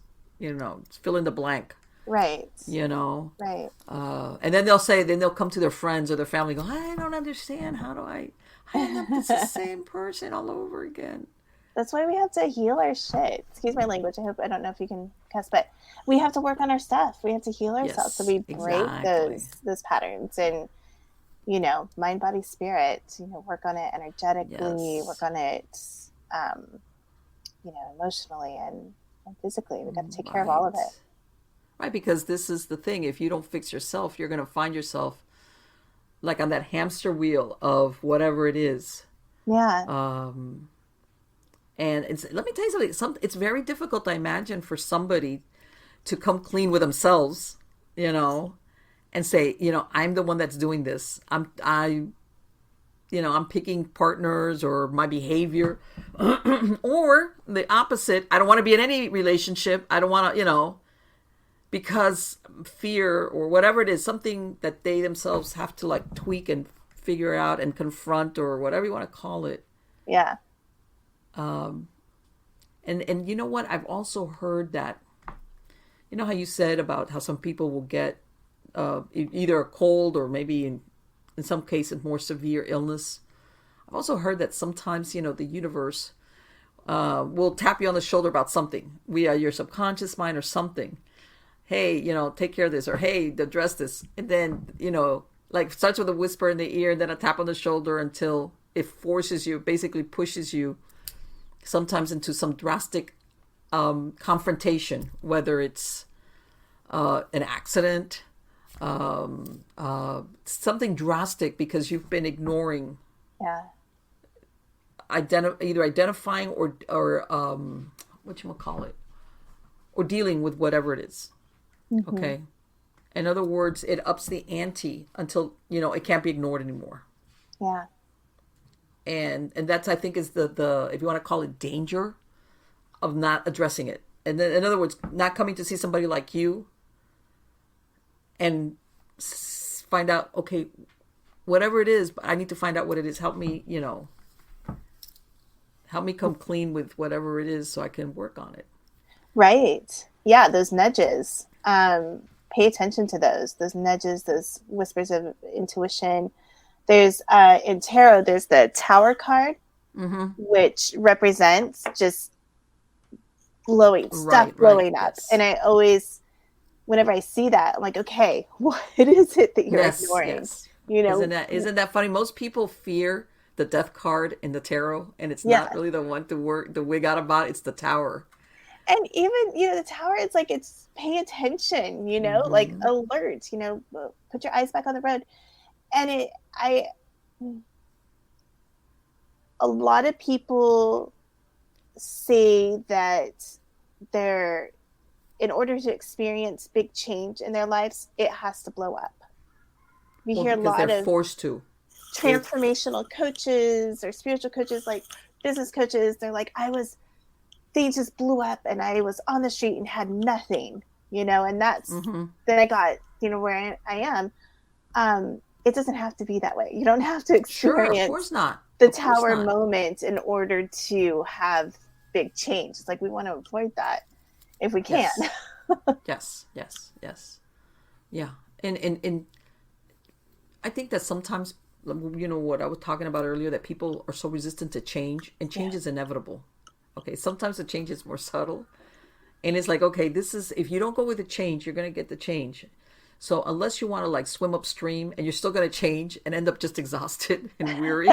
fill in the blank. Right. Right. And then they'll come to their friends or their family and go, I don't understand. How do I end up with the same person all over again? That's why we have to heal our shit. Excuse my language. I don't know if you can cuss, but we have to work on our stuff. We have to heal ourselves. So we break those patterns and, mind, body, spirit, work on it energetically, work on it, emotionally and physically. We got to take care of all of it. Right. Because this is the thing. If you don't fix yourself, you're going to find yourself like on that hamster wheel of whatever it is. Yeah. And let me tell you something. It's very difficult, I imagine, for somebody to come clean with themselves, and say, I'm the one that's doing this. I'm picking partners or my behavior, or the opposite. I don't want to be in any relationship. I don't want to, because fear or whatever it is, something that they themselves have to like tweak and figure out and confront, or whatever you want to call it. Yeah. And you know what? I've also heard that, how you said about how some people will get either a cold or maybe in some cases more severe illness. I've also heard that sometimes, the universe will tap you on the shoulder about something. Your subconscious mind or something. Hey, take care of this, or hey, address this. And then, like starts with a whisper in the ear and then a tap on the shoulder until it forces you, basically pushes you sometimes into some drastic confrontation, whether it's an accident, something drastic because you've been ignoring, either identifying or whatchamacallit, or dealing with whatever it is. Mm-hmm. Okay. In other words, it ups the ante until, it can't be ignored anymore. Yeah. And that's, I think, is the if you want to call it, danger of not addressing it. And then, in other words, not coming to see somebody like you and find out, okay, whatever it is, I need to find out what it is. Help me, help me come clean with whatever it is so I can work on it. Right. Yeah, those nudges. Pay attention to those nudges, those whispers of intuition. There's in tarot, there's the Tower card, which represents just stuff blowing up. Yes. And I always, whenever I see that, I'm like, okay, what is it that you're ignoring? Yes. Isn't that funny? Most people fear the Death card in the tarot, and it's not really the one to wig out about. It's the Tower. And even, the Tower, it's like, it's pay attention, like alert, put your eyes back on the road. And a lot of people say that in order to experience big change in their lives, it has to blow up. We hear a lot of forced to. Transformational coaches or spiritual coaches, like business coaches. They're like, things just blew up and I was on the street and had nothing, and that's, then I got, where I am. It doesn't have to be that way. You don't have to experience of course not. The Tower moment in order to have big change. It's like, we want to avoid that if we can. Yes. Yeah. And I think that sometimes, what I was talking about earlier, that people are so resistant to change, and change is inevitable. Okay, sometimes the change is more subtle. And it's like, okay, if you don't go with the change, you're going to get the change. So unless you want to like swim upstream, and you're still going to change and end up just exhausted and weary.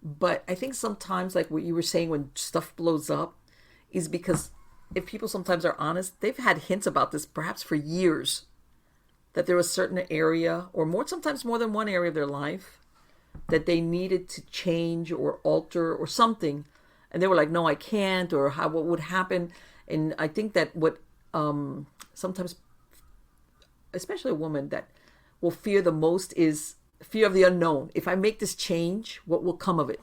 But I think sometimes, like what you were saying, when stuff blows up, is because if people sometimes are honest, they've had hints about this perhaps for years. that there was a certain area, or more, sometimes more than one area of their life, that they needed to change or alter or something, and they were like, no, I can't, or how, what would happen. And I think that what sometimes, especially a woman, that will fear the most is fear of the unknown. If I make this change, what will come of it?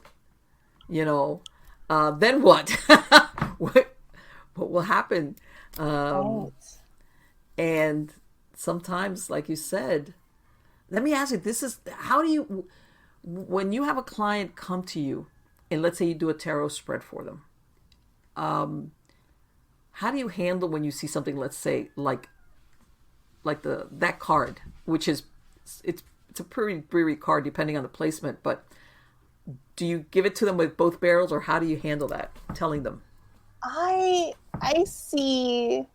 Then what? what will happen? Right. And sometimes, like you said, let me ask you, how do you, when you have a client come to you, and let's say you do a tarot spread for them, how do you handle when you see something, let's say, like that card, which is, it's a pretty dreary card depending on the placement, but do you give it to them with both barrels, or how do you handle that, telling them? I see,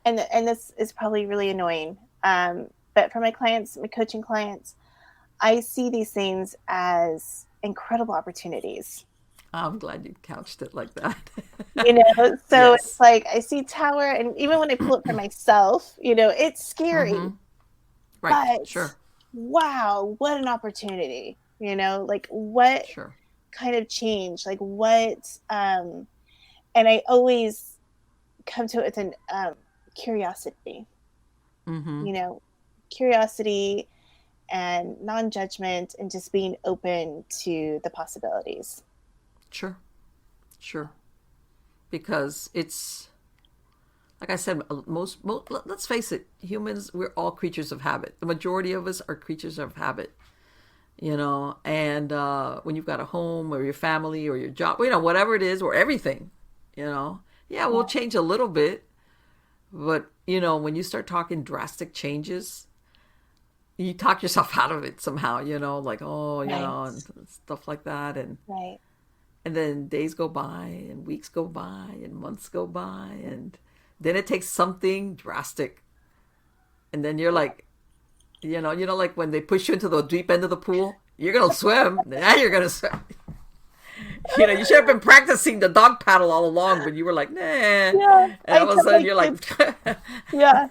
and this is probably really annoying, but for my clients, my coaching clients, I see these things as incredible opportunities. I'm glad you couched it like that. So Yes. it's like I see tower, and even when I pull it for myself, it's scary. Mm-hmm. Right. But Sure. wow, what an opportunity. Like what Sure. kind of change, like what, and I always come to it with an curiosity. Mm-hmm. Curiosity and non-judgment, and just being open to the possibilities. Sure. Sure. Because it's, like I said, let's face it, humans, we're all creatures of habit. The majority of us are creatures of habit, and when you've got a home or your family or your job, whatever it is, or everything, we'll change a little bit. But, when you start talking drastic changes, you talk yourself out of it somehow, like, and stuff like that. Right. And then days go by and weeks go by and months go by, and then it takes something drastic. And then you're like, like when they push you into the deep end of the pool, you're going to swim. Now you're going to swim. You should have been practicing the dog paddle all along, but you were like, nah. Yeah. And all of a sudden you're like, yeah.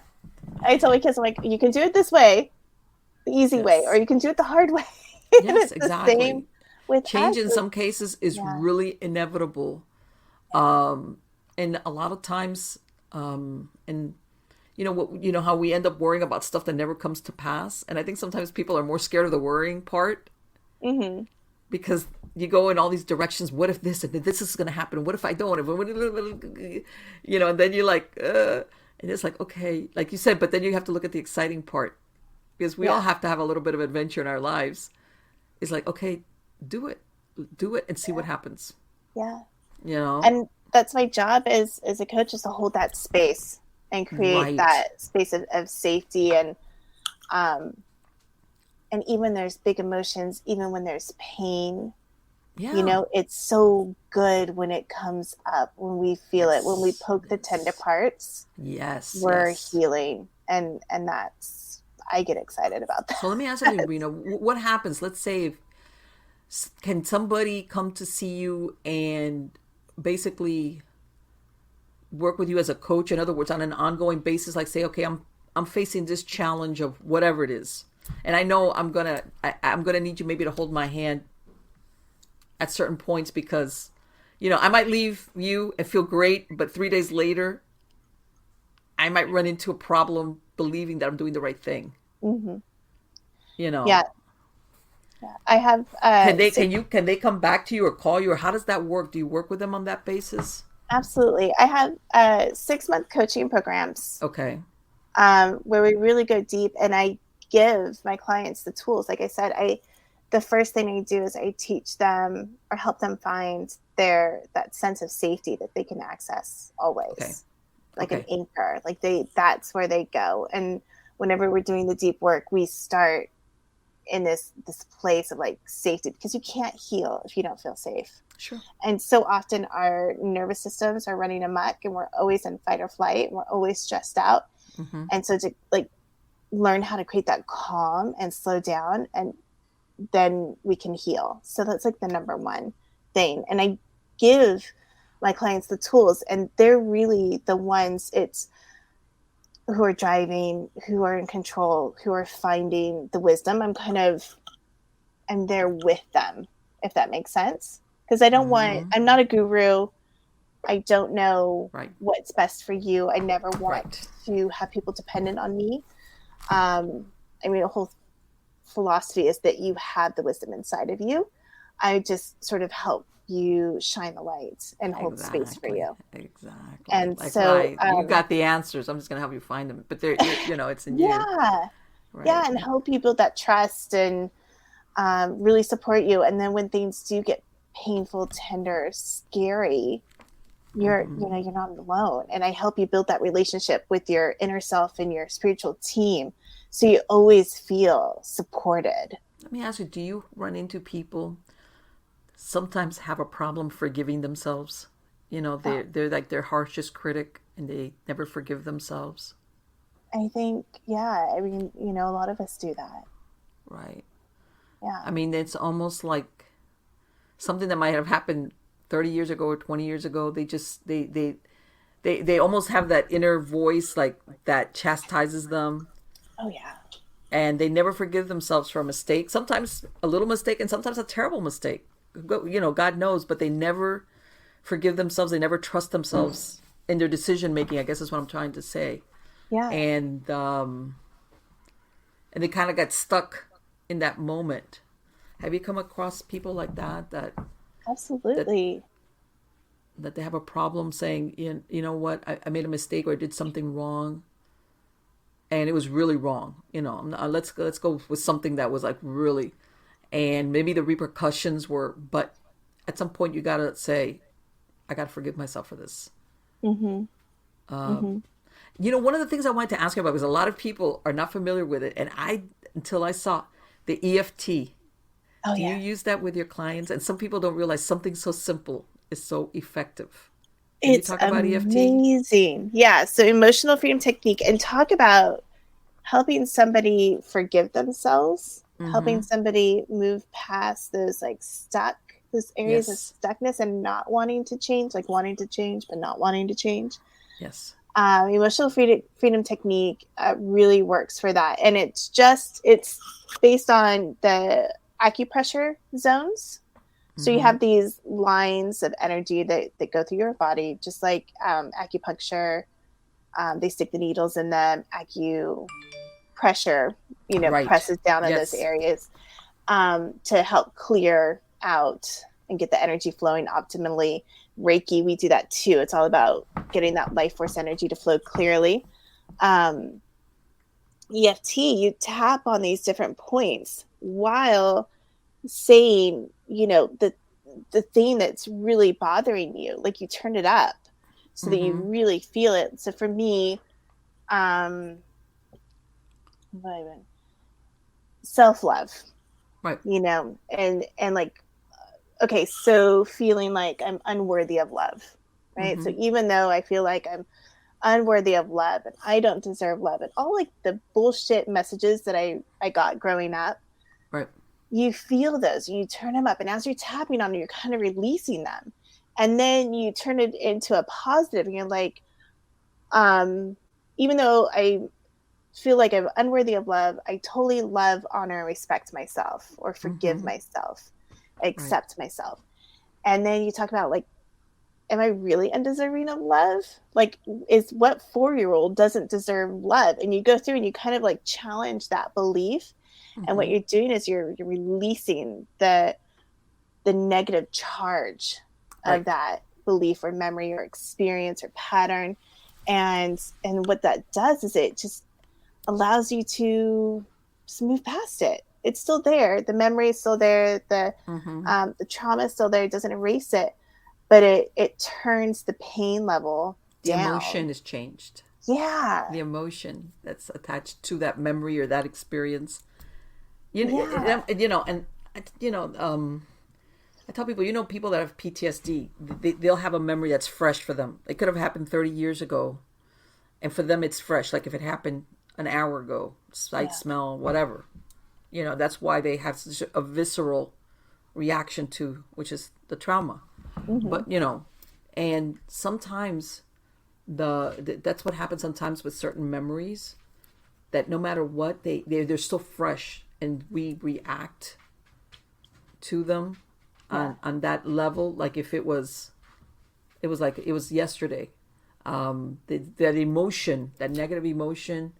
I tell my kids, I'm like, you can do it this way, the easy way, or you can do it the hard way. Yes, exactly. The same with change us. in some cases is really inevitable. And a lot of times, and how we end up worrying about stuff that never comes to pass. And I think sometimes people are more scared of the worrying part, because you go in all these directions. What if this and this is going to happen? What if I don't? And then you're like, and it's like, okay, like you said, but then you have to look at the exciting part, because we all have to have a little bit of adventure in our lives. It's like, okay, do it and see what happens. Yeah. And that's my job as a coach, is to hold that space and create that space of safety. And even there's big emotions, even when there's pain, it's so good when it comes up, when we feel it, when we poke the tender parts. Yes. We're healing. And that's, I get excited about that. So let me ask you, Rena, what happens? Let's say, can somebody come to see you and basically work with you as a coach? In other words, on an ongoing basis, like say, okay, I'm facing this challenge of whatever it is, and I know I'm gonna need you maybe to hold my hand at certain points, because I might leave you and feel great, but 3 days later I might run into a problem believing that I'm doing the right thing. Yeah. I have. Can they come back to you or call you, or how does that work? Do you work with them on that basis? Absolutely. I have 6-month coaching programs. Okay. Where we really go deep, and I give my clients the tools. Like I said, the first thing I do is I teach them or help them find that sense of safety that they can access always. Okay. Like an anchor. Like that's where they go. And whenever we're doing the deep work, we start in this place of like safety, because you can't heal if you don't feel safe. Sure. And so often our nervous systems are running amok, and we're always in fight or flight, and we're always stressed out. And so to like learn how to create that calm and slow down, and then we can heal. So that's like the number one thing. And I give my clients the tools, and they're really the ones, it's who are driving, who are in control, who are finding the wisdom. I'm there with them, if that makes sense. Because I'm not a guru. I don't know Right. what's best for you. I never want Right. to have people dependent on me. The whole philosophy is that you have the wisdom inside of you. I just sort of help you shine the light and hold space for you. Exactly. And Like, so, right. You got the answers. I'm just going to help you find them. But it's in you. yeah, Right. and help you build that trust and really support you. And then when things do get painful, tender, scary, you're not alone. And I help you build that relationship with your inner self and your spiritual team, so you always feel supported. Let me ask you, do you run into people sometimes have a problem forgiving themselves? They're like their harshest critic and they never forgive themselves. I think, yeah. A lot of us do that. Right. Yeah. I mean, it's almost like something that might have happened 30 years ago or 20 years ago. They almost have that inner voice like that chastises them. Oh, yeah. And they never forgive themselves for a mistake. Sometimes a little mistake and sometimes a terrible mistake. God knows, but they never forgive themselves. They never trust themselves in their decision making, I guess is what I'm trying to say. Yeah. And they kind of got stuck in that moment. Have you come across people like that? Absolutely. That they have a problem saying, you know what, I made a mistake or I did something wrong, and it was really wrong. Let's go with something that was like really, and maybe the repercussions were. But at some point, you gotta say, I gotta forgive myself for this. Mm-hmm. One of the things I wanted to ask you about, because a lot of people are not familiar with it, and until I saw the EFT. Oh, Do yeah. you use that with your clients? And some people don't realize something so simple is so effective. Can you It's talk about EFT? amazing. Yeah. So emotional freedom technique, and talk about helping somebody forgive themselves, helping somebody move past those those areas of Yes. stuckness and not wanting to change, like wanting to change, but not wanting to change. Yes. Emotional freedom technique really works for that. And it's based on the acupressure zones. So you have these lines of energy that go through your body, just like acupuncture. They stick the needles in them. Acupressure, Right. presses down on those Yes. areas to help clear out and get the energy flowing optimally. Reiki, we do that too. It's all about getting that life force energy to flow clearly. EFT, you tap on these different points while saying, the thing that's really bothering you. Like, you turn it up so that you really feel it. So for me, self-love, Right. and like, okay, so feeling like I'm unworthy of love, right? So even though I feel like I'm unworthy of love and I don't deserve love and all like the bullshit messages that I got growing up, Right. you feel those, you turn them up, and as you're tapping on them, you're kind of releasing them, and then you turn it into a positive, and you're like, even though I feel like I'm unworthy of love, I totally love, honor, and respect myself, or forgive myself, Right. accept myself. And then you talk about, like, am I really undeserving of love? Like, is what 4-year-old doesn't deserve love? And you go through and you kind of like challenge that belief. And what you're doing is you're releasing the negative charge of Right. that belief or memory or experience or pattern. And what that does is it just allows you to just move past it. It's still there. The memory is still there. The trauma is still there. It doesn't erase it, but it turns the pain level The down. emotion is changed. Yeah. The emotion that's attached to that memory or that experience. Yeah. I tell people, people that have PTSD, they'll have a memory that's fresh for them. It could have happened 30 years ago, and for them it's fresh. Like if it happened an hour ago, sight, smell, whatever. That's why they have such a visceral reaction to, which is the trauma. But, and sometimes that's what happens sometimes with certain memories, that no matter what, they're still fresh, and we react to them on that level. Like if it was yesterday. That emotion, that negative emotion,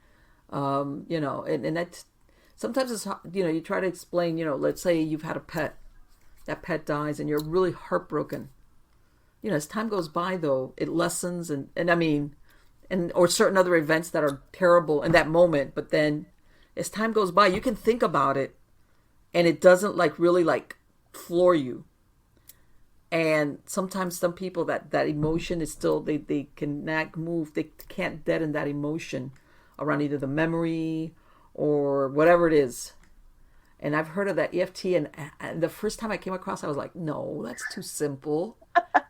and that sometimes it's, you try to explain, let's say you've had a pet, that pet dies and you're really heartbroken. As time goes by though, it lessens, and I mean, or certain other events that are terrible in that moment, but then as time goes by, you can think about it and it doesn't really floor you. And sometimes some people, that emotion is still, they cannot move, they can't deaden that emotion around either the memory or whatever it is. And I've heard of that EFT, and the first time I came across, I was like, no, that's too simple.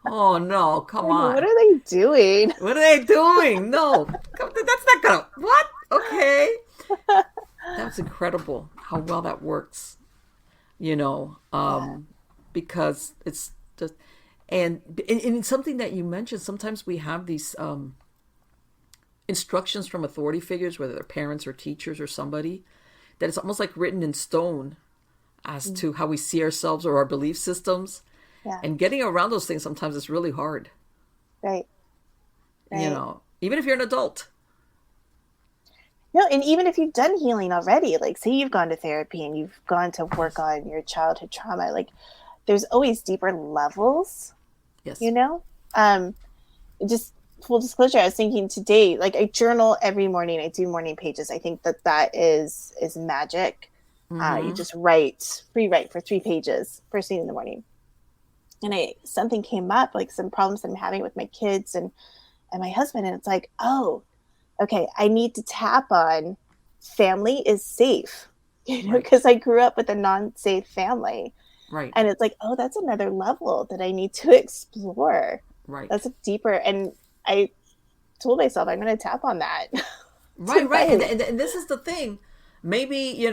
Oh no, come on. What are they doing? What are they doing? No, that's not gonna, what? Okay. That's incredible how well that works, because it's just, and something that you mentioned, sometimes we have these instructions from authority figures, whether they're parents or teachers or somebody, that it's almost like written in stone as to how we see ourselves or our belief systems. Yeah. And getting around those things sometimes is really hard. Right. Even if you're an adult. No, and even if you've done healing already, like say you've gone to therapy and you've gone to work on your childhood trauma, like there's always deeper levels. Yes. Just full disclosure, I was thinking today, like I journal every morning. I do morning pages. I think that is magic. Mm-hmm. You just free write for 3 pages first thing in the morning. And something came up, like some problems that I'm having with my kids and my husband. And it's like, oh, okay, I need to tap on family is safe, because I grew up with a non-safe family. Right. And it's like, oh, that's another level that I need to explore. Right. That's a and I told myself I'm going to tap on that. Right. And this is the thing. Maybe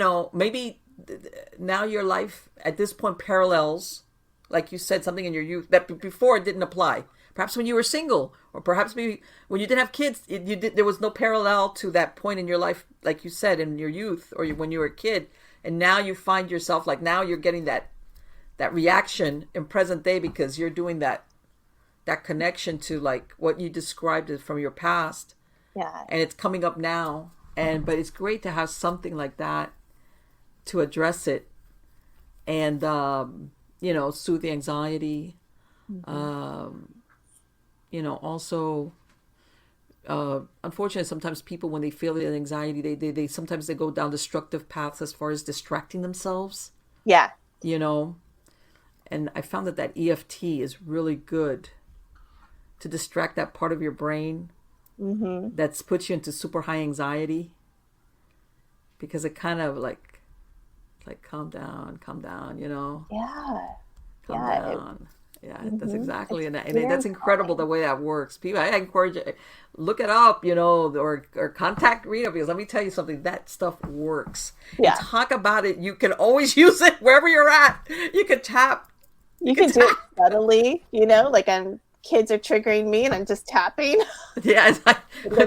now your life at this point parallels, like you said, something in your youth that before it didn't apply. Perhaps when you were single, or perhaps maybe when you didn't have kids, there was no parallel to that point in your life, like you said, in your youth or when you were a kid. And now you find yourself, like now you're getting that reaction in present day because you're doing that connection to like what you described as from your past. Yeah. And it's coming up now. But it's great to have something like that to address it and, soothe the anxiety. Mm-hmm. Also, unfortunately, sometimes people, when they feel the anxiety, they sometimes they go down destructive paths as far as distracting themselves. Yeah. And I found that EFT is really good to distract that part of your brain that's puts you into super high anxiety, because it kind of like calm down, calm down. Down. That's exactly, and that's incredible the way that works. People, I encourage you, look it up, or contact Rena, because let me tell you something, that stuff works. Yeah. And talk about it. You can always use it wherever you're at. You can tap. You can do it subtly, like kids are triggering me and I'm just tapping. Yeah, it's like,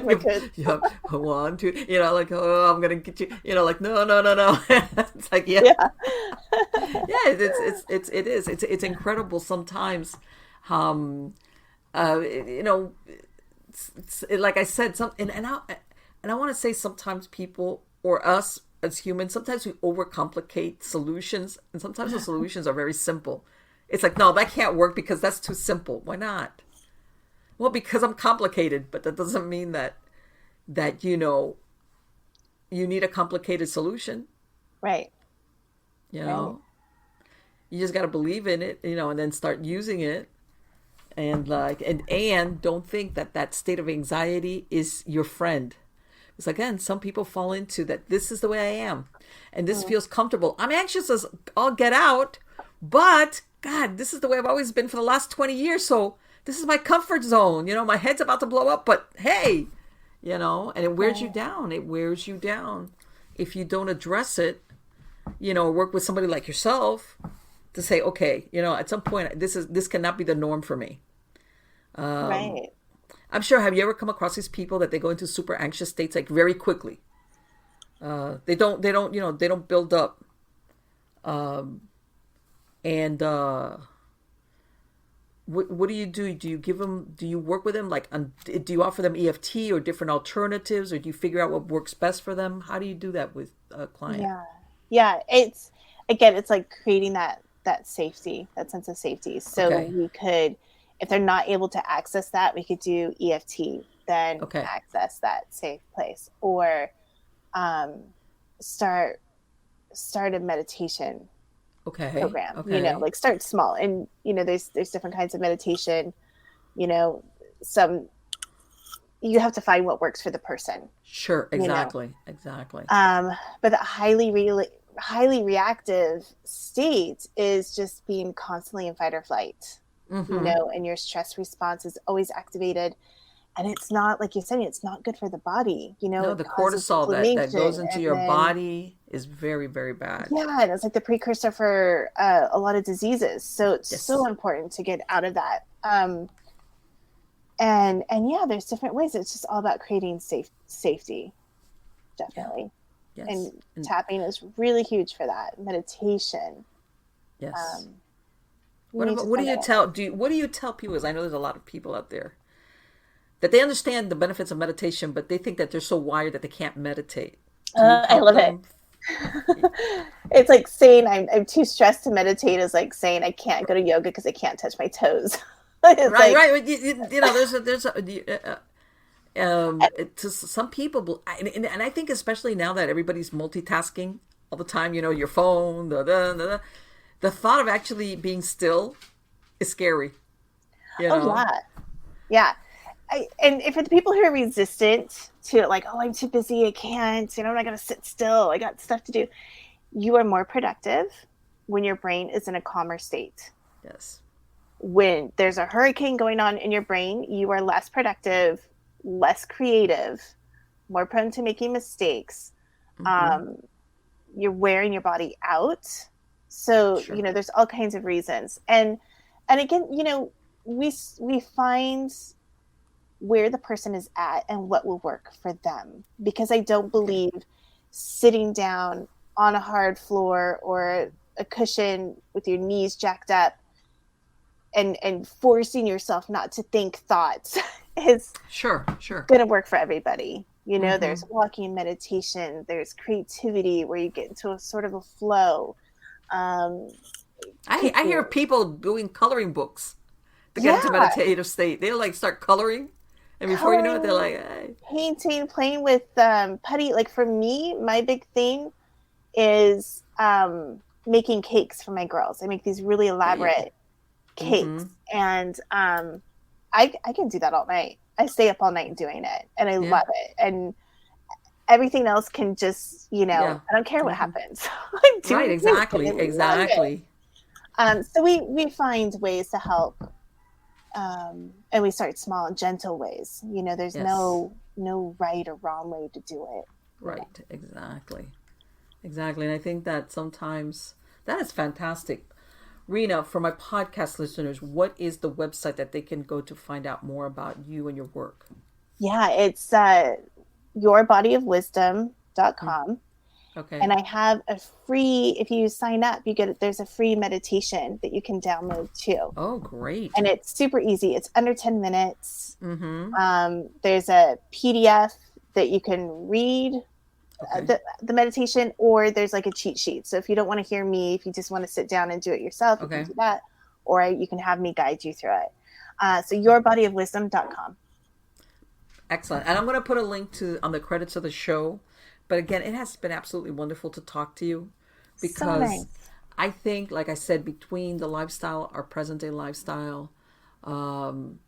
my kids. 1, 2, oh, I'm gonna get you, no. It's like, yeah. It's incredible sometimes. It's like I said, and I want to say sometimes people, or us as humans, sometimes we overcomplicate solutions, and sometimes the solutions are very simple. It's like, no, that can't work because that's too simple. Why not? Well, because I'm complicated, but that doesn't mean that you need a complicated solution. Right. You just got to believe in it, and then start using it. And and don't think that state of anxiety is your friend. It's again, some people fall into that. This is the way I am, and this feels comfortable. I'm anxious as all get out, but God, this is the way I've always been for the last 20 years. So this is my comfort zone. My head's about to blow up, but hey, and it wears you down. It wears you down if you don't address it, or work with somebody like yourself to say, okay, at some point, this cannot be the norm for me. Right. I'm sure, have you ever come across these people that they go into super anxious states like very quickly? They don't, they don't build up. And what do you do? Do you give them, do you work with them? Like, do you offer them EFT or different alternatives, or do you figure out what works best for them? How do you do that with a client? Yeah. Yeah. It's like creating that safety, that sense of safety. So Okay. we could, if they're not able to access that, we could do EFT, then Okay. access that safe place, or start a meditation Okay. program, Okay. like start small. And, there's different kinds of meditation, some, you have to find what works for the person. Sure. you know. Exactly. Exactly. But the highly reactive state is just being constantly in fight or flight, Mm-hmm. and your stress response is always activated. And it's not, like you're saying, it's not good for the body. No, It the causes cortisol that inflammation. goes into And your then, body is very, very bad. yeah, and it's like the precursor for a lot of diseases. So it's so Yes. important to get out of that. And yeah, there's different ways. It's just all about creating safety, Yeah. definitely. Yes. And And tapping is really huge for that. Meditation. yes. Um, you What need about, to what do find you out. tell, what do you tell people? Because I know there's a lot of people out there that they understand the benefits of meditation, but they think that they're so wired that they can't meditate. Do you I help love it. them? It's like saying I'm too stressed to meditate is like saying I can't go to yoga because I can't touch my toes. It's Right, like, right. To some people, and I think especially now that everybody's multitasking all the time, your phone, the thought of actually being still is scary, you oh know? yeah, yeah. And for the people who are resistant to it, like, oh, I'm too busy, I can't, I'm not gonna sit still, I got stuff to do. You are more productive when your brain is in a calmer state. Yes. When there's a hurricane going on in your brain, you are less productive, less creative, more prone to making mistakes. Mm-hmm. Um, you're wearing your body out. So, Sure. there's all kinds of reasons. And again, we find where the person is at and what will work for them. Because I don't Okay. believe sitting down on a hard floor or a cushion with your knees jacked up and forcing yourself not to think thoughts is Sure. Sure. going to work for everybody. Mm-hmm. There's walking meditation, there's creativity where you get into a sort of a flow. Um, I hear cooking. people doing coloring books to get into Yeah, meditative state. They'll like start coloring, and before you know it, they're coloring, like, hey. painting, playing with putty. Like for me, my big thing is making cakes for my girls. I make these really There you go. elaborate Mm-hmm. cakes, and I can do that all night. I stay up all night doing it, and I Yeah. love it. And everything else can just, Yeah. I don't care what Mm-hmm. happens. I'm Right. doing this, and I Exactly. love it. Exactly. So we find ways to help, and we start small and gentle ways. There's Yes. no right or wrong way to do it. Right. Exactly. Exactly. And I think that sometimes that is fantastic. Rena, for my podcast listeners, what is the website that they can go to find out more about you and your work? Yeah, it's yourbodyofwisdom.com. Okay. And I have a free, if you sign up, there's a free meditation that you can download too. Oh, great. And it's super easy. It's under 10 minutes. Mm-hmm. There's a PDF that you can read Okay. the meditation, or there's like a cheat sheet. So if you don't want to hear me, if you just want to sit down and do it yourself, you can Okay. do that, or you can have me guide you through it. So yourbodyofwisdom.com. Excellent. And I'm going to put a link to on the credits of the show. But again, it has been absolutely wonderful to talk to you So because nice. I think, like I said, between the lifestyle, our present day lifestyle, and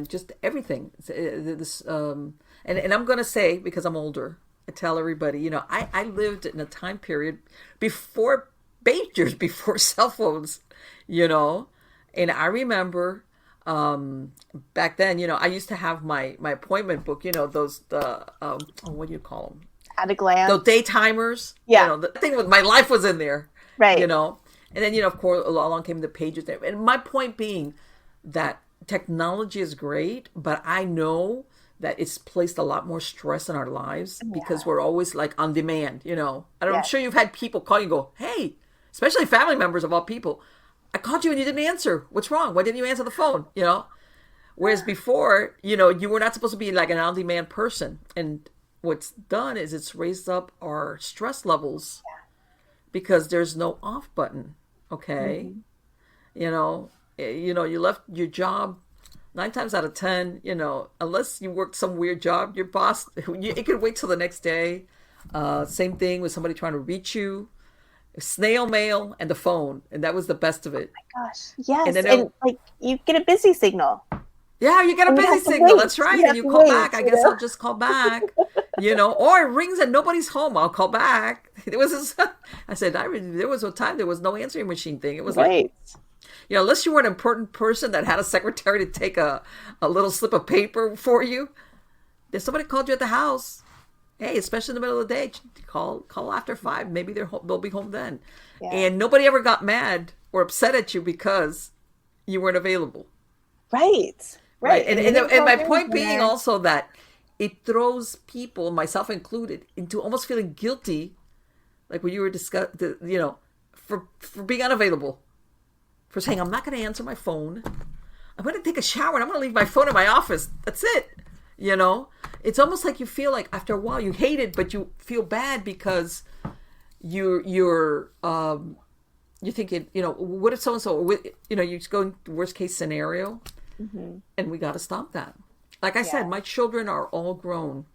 just everything. And I'm going to say, because I'm older, I tell everybody, I lived in a time period before pagers, before cell phones, and I remember back then, I used to have my appointment book, what do you call them? At a Those glance. day timers, Yeah. the thing with my life was in there, Right. and then, of course, along came the pages there. And my point being that technology is great, but I know that it's placed a lot more stress in our lives because Yeah. we're always like on demand, I'm Yes. sure you've had people call you and go, hey, especially family members of all people, I called you and you didn't answer. What's wrong? Why didn't you answer the phone? Whereas before, you were not supposed to be like an on-demand person. And what's done is it's raised up our stress levels because there's no off button. Okay. Mm-hmm. You know, you left your job 9 times out of 10, unless you worked some weird job, your boss, it could wait till the next day. Same thing with somebody trying to reach you, snail mail and the phone. And that was the best of it. Gosh, And yes, then, and like you get a busy signal, yeah, you get a and you busy have to signal. wait. That's right. You And have you to call wait. back. I guess I'll just call back, or it rings and nobody's home. I'll call back. It was, I said, there was a time there was no answering machine thing. It was like, Right. unless you were an important person that had a secretary to take a little slip of paper for you, if somebody called you at the house, hey, especially in the middle of the day, call after 5. Maybe they'll be home then. Yeah. And nobody ever got mad or upset at you because you weren't available. Right. Right. And And my point being also that it throws people, myself included, into almost feeling guilty, like when you were discussing, for being unavailable. For saying, I'm not going to answer my phone. I'm going to take a shower and I'm going to leave my phone in my office. That's it. It's almost like you feel like after a while you hate it, but you feel bad because you're thinking, what if so-and-so, you go in the worst case scenario, and we got to stop that. Like I said, my children are all grown,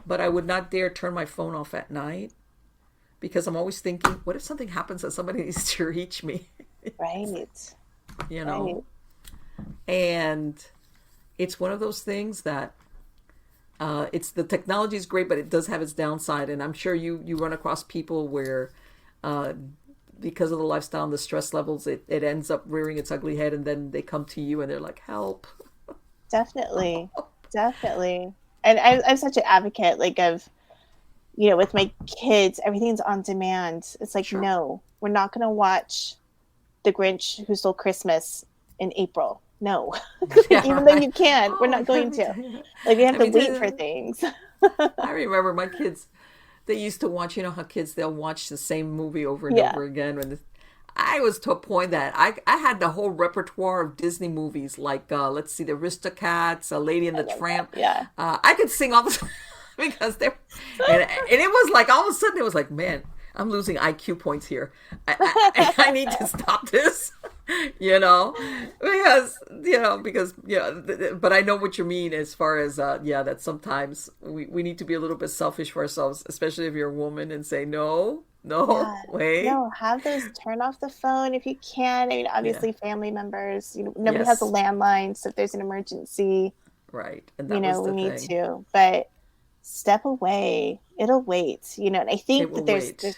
but I would not dare turn my phone off at night because I'm always thinking, what if something happens that somebody needs to reach me? Right. Right. And it's one of those things that it's the technology is great, but it does have its downside. And I'm sure you run across people where because of the lifestyle and the stress levels, it ends up rearing its ugly head, and then they come to you and they're like, help. Definitely. Definitely. And I'm such an advocate, like of, with my kids, everything's on demand. It's like, Sure. no, we're not going to watch The Grinch Who Stole Christmas in April. No. Yeah, Even right. though you can, we're not going to. Like, we have to wait for things. I remember my kids, they used to watch, how kids, they'll watch the same movie over and Yeah. over again. I was to a point that I had the whole repertoire of Disney movies, like, let's see, the Aristocats, A Lady and the Tramp. Yeah. I could sing all the because they're, and it was like, all of a sudden, it was like, man, I'm losing IQ points here. I need to stop this, because, but I know what you mean as far as, that sometimes we need to be a little bit selfish for ourselves, especially if you're a woman, and say, no, wait. No, have those turn off the phone if you can. I mean, obviously, family members, nobody has a Yes. landline. So if there's an emergency, Right. And that was we the need thing. to. But step away. It'll wait. And I It think will that there's wait.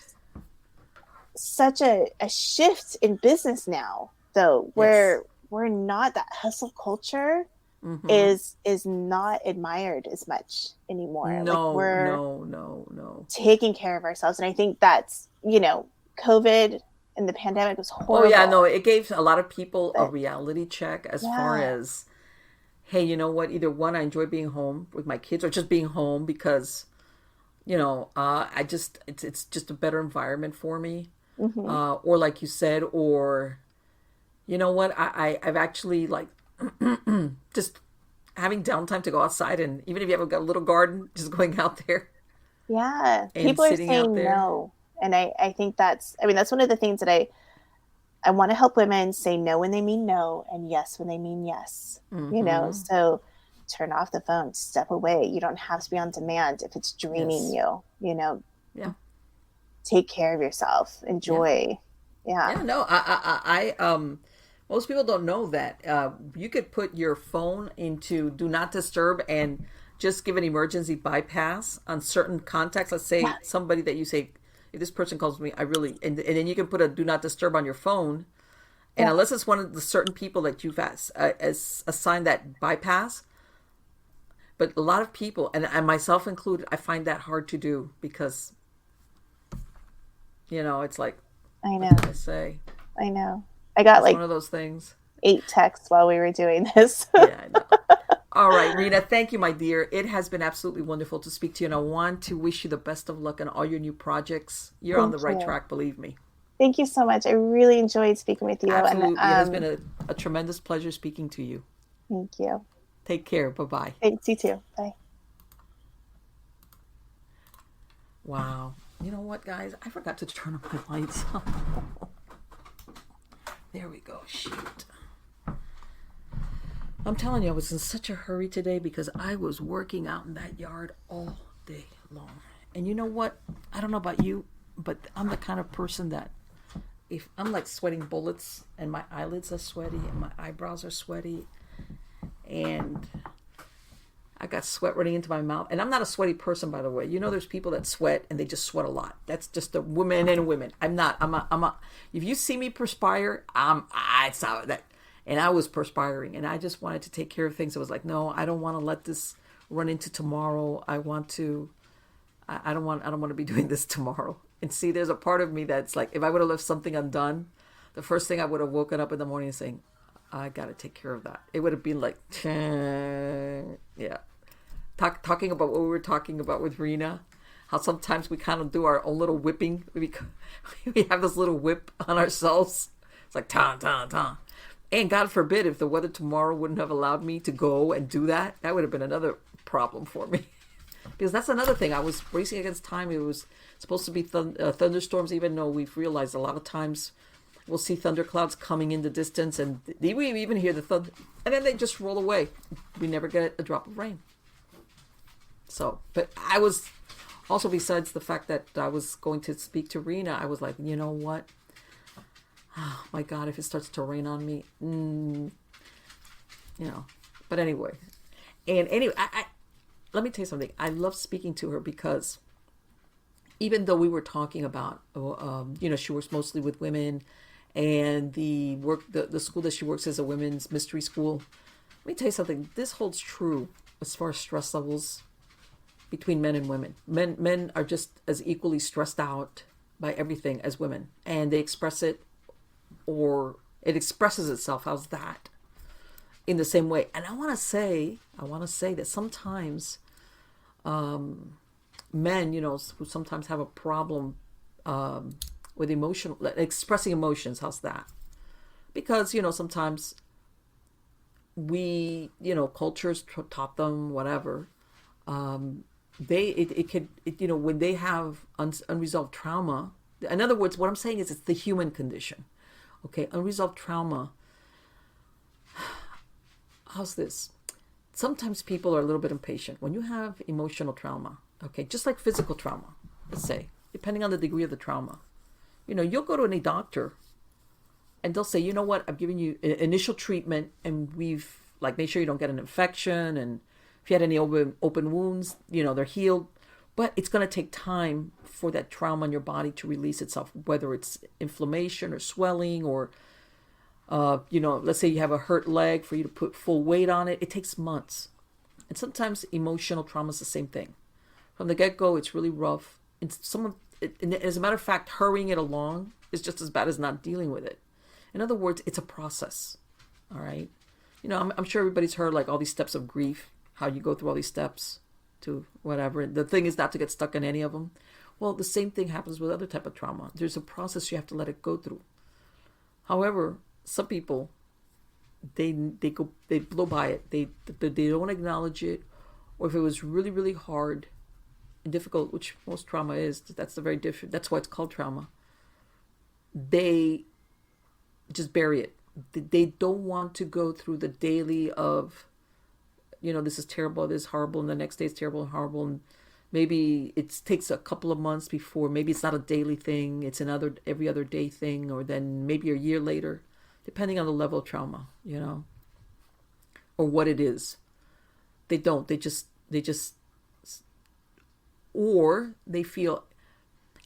such a shift in business now, though, where we're not, that hustle culture is not admired as much anymore. No, Like we're no. taking care of ourselves. And I think that's, COVID and the pandemic was Oh horrible. yeah, no, it gave a lot of people a But- reality check as far as, hey, you know what? Either one, I enjoy being home with my kids, or just being home because, it's just a better environment for me. Or like you said, or, you know what? I've actually like just having downtime to go outside, and even if you have a little garden, just going out there. Yeah. And People are sitting out saying there. no. And I think that's one of the things that I want to help women say no when they mean no and yes when they mean yes. So turn off the phone, step away. You don't have to be on demand if it's draining you, Yeah. take care of yourself, enjoy. Yeah, no, most people don't know that you could put your phone into do not disturb and just give an emergency bypass on certain contacts. Let's say somebody that you say, if this person calls me, and then you can put a do not disturb on your phone. And unless it's one of the certain people that you've assigned that bypass, but a lot of people, and myself included, I find that hard to do because, it's like, I know. what can I say? I know. I got It's one of those things. 8 texts while we were doing this. Yeah, I know. All right, Rena, thank you, my dear. It has been absolutely wonderful to speak to you, and I want to wish you the best of luck on all your new projects. You're on Thank the right you. track, believe me. Thank you so much. I really enjoyed speaking with you. And Absolutely. It has been a tremendous pleasure speaking to you. thank you. Take care. Bye bye. Thanks, you too. Bye. Wow. You know what, guys? I forgot to turn on my lights. There we go. Shoot. I'm telling you, I was in such a hurry today because I was working out in that yard all day long. And you know what? I don't know about you, but I'm the kind of person that if I'm like sweating bullets and my eyelids are sweaty and my eyebrows are sweaty and I got sweat running into my mouth. And I'm not a sweaty person, by the way. You know, there's people that sweat and they just sweat a lot. That's just the women and women. I'm not. If you see me perspire, I saw that. And I was perspiring and I just wanted to take care of things. I was like, no, I don't want to let this run into tomorrow. I don't want to be doing this tomorrow. And see, there's a part of me that's like, if I would have left something undone, the first thing I would have woken up in the morning saying, I got to take care of that. It would have been like, yeah. Talking about what we were talking about with Rena, how sometimes we kind of do our own little whipping. We have this little whip on ourselves. It's like, ta. And God forbid if the weather tomorrow wouldn't have allowed me to go and do that, that would have been another problem for me. Because that's another thing. I was racing against time. It was supposed to be thunderstorms, even though we've realized a lot of times we'll see thunderclouds coming in the distance and we even hear the thunder. And then they just roll away. We never get a drop of rain. So, but I was also, besides the fact that I was going to speak to Rena, I was like, you know what? Oh my God, if it starts to rain on me, but anyway, I let me tell you something. I love speaking to her because even though we were talking about, she works mostly with women and the school that she works as a women's mystery school. Let me tell you something. This holds true as far as stress levels between men and women. Men are just as equally stressed out by everything as women, and they express it, or it expresses itself, how's that, in the same way. And I want to say that sometimes men, who sometimes have a problem with expressing emotions, how's that? Because, sometimes we, cultures taught them whatever. When they have unresolved trauma, in other words, what I'm saying is it's the human condition. Okay, unresolved trauma. How's this? Sometimes people are a little bit impatient. When you have emotional trauma, okay, just like physical trauma, let's say, depending on the degree of the trauma, you'll go to any doctor and they'll say, you know what, I'm giving you initial treatment and we've made sure you don't get an infection, and if you had any open wounds, they're healed. But it's going to take time for that trauma in your body to release itself, whether it's inflammation or swelling or, let's say you have a hurt leg, for you to put full weight on it. It takes months. And sometimes emotional trauma is the same thing. From the get-go, it's really rough. And as a matter of fact, hurrying it along is just as bad as not dealing with it. In other words, it's a process. All right. I'm sure everybody's heard all these steps of grief, how you go through all these steps to whatever. The thing is not to get stuck in any of them. Well, the same thing happens with other type of trauma. There's a process you have to let it go through. However, some people, they blow by it. They don't acknowledge it, or if it was really, really hard and difficult, which most trauma is, that's the very different. That's why it's called trauma. They just bury it. They don't want to go through the daily of, this is terrible, this is horrible, and the next day it's terrible and horrible, and maybe it takes a couple of months before, maybe it's not a daily thing, it's every other day thing, or then maybe a year later, depending on the level of trauma, or what it is. They just, or they feel,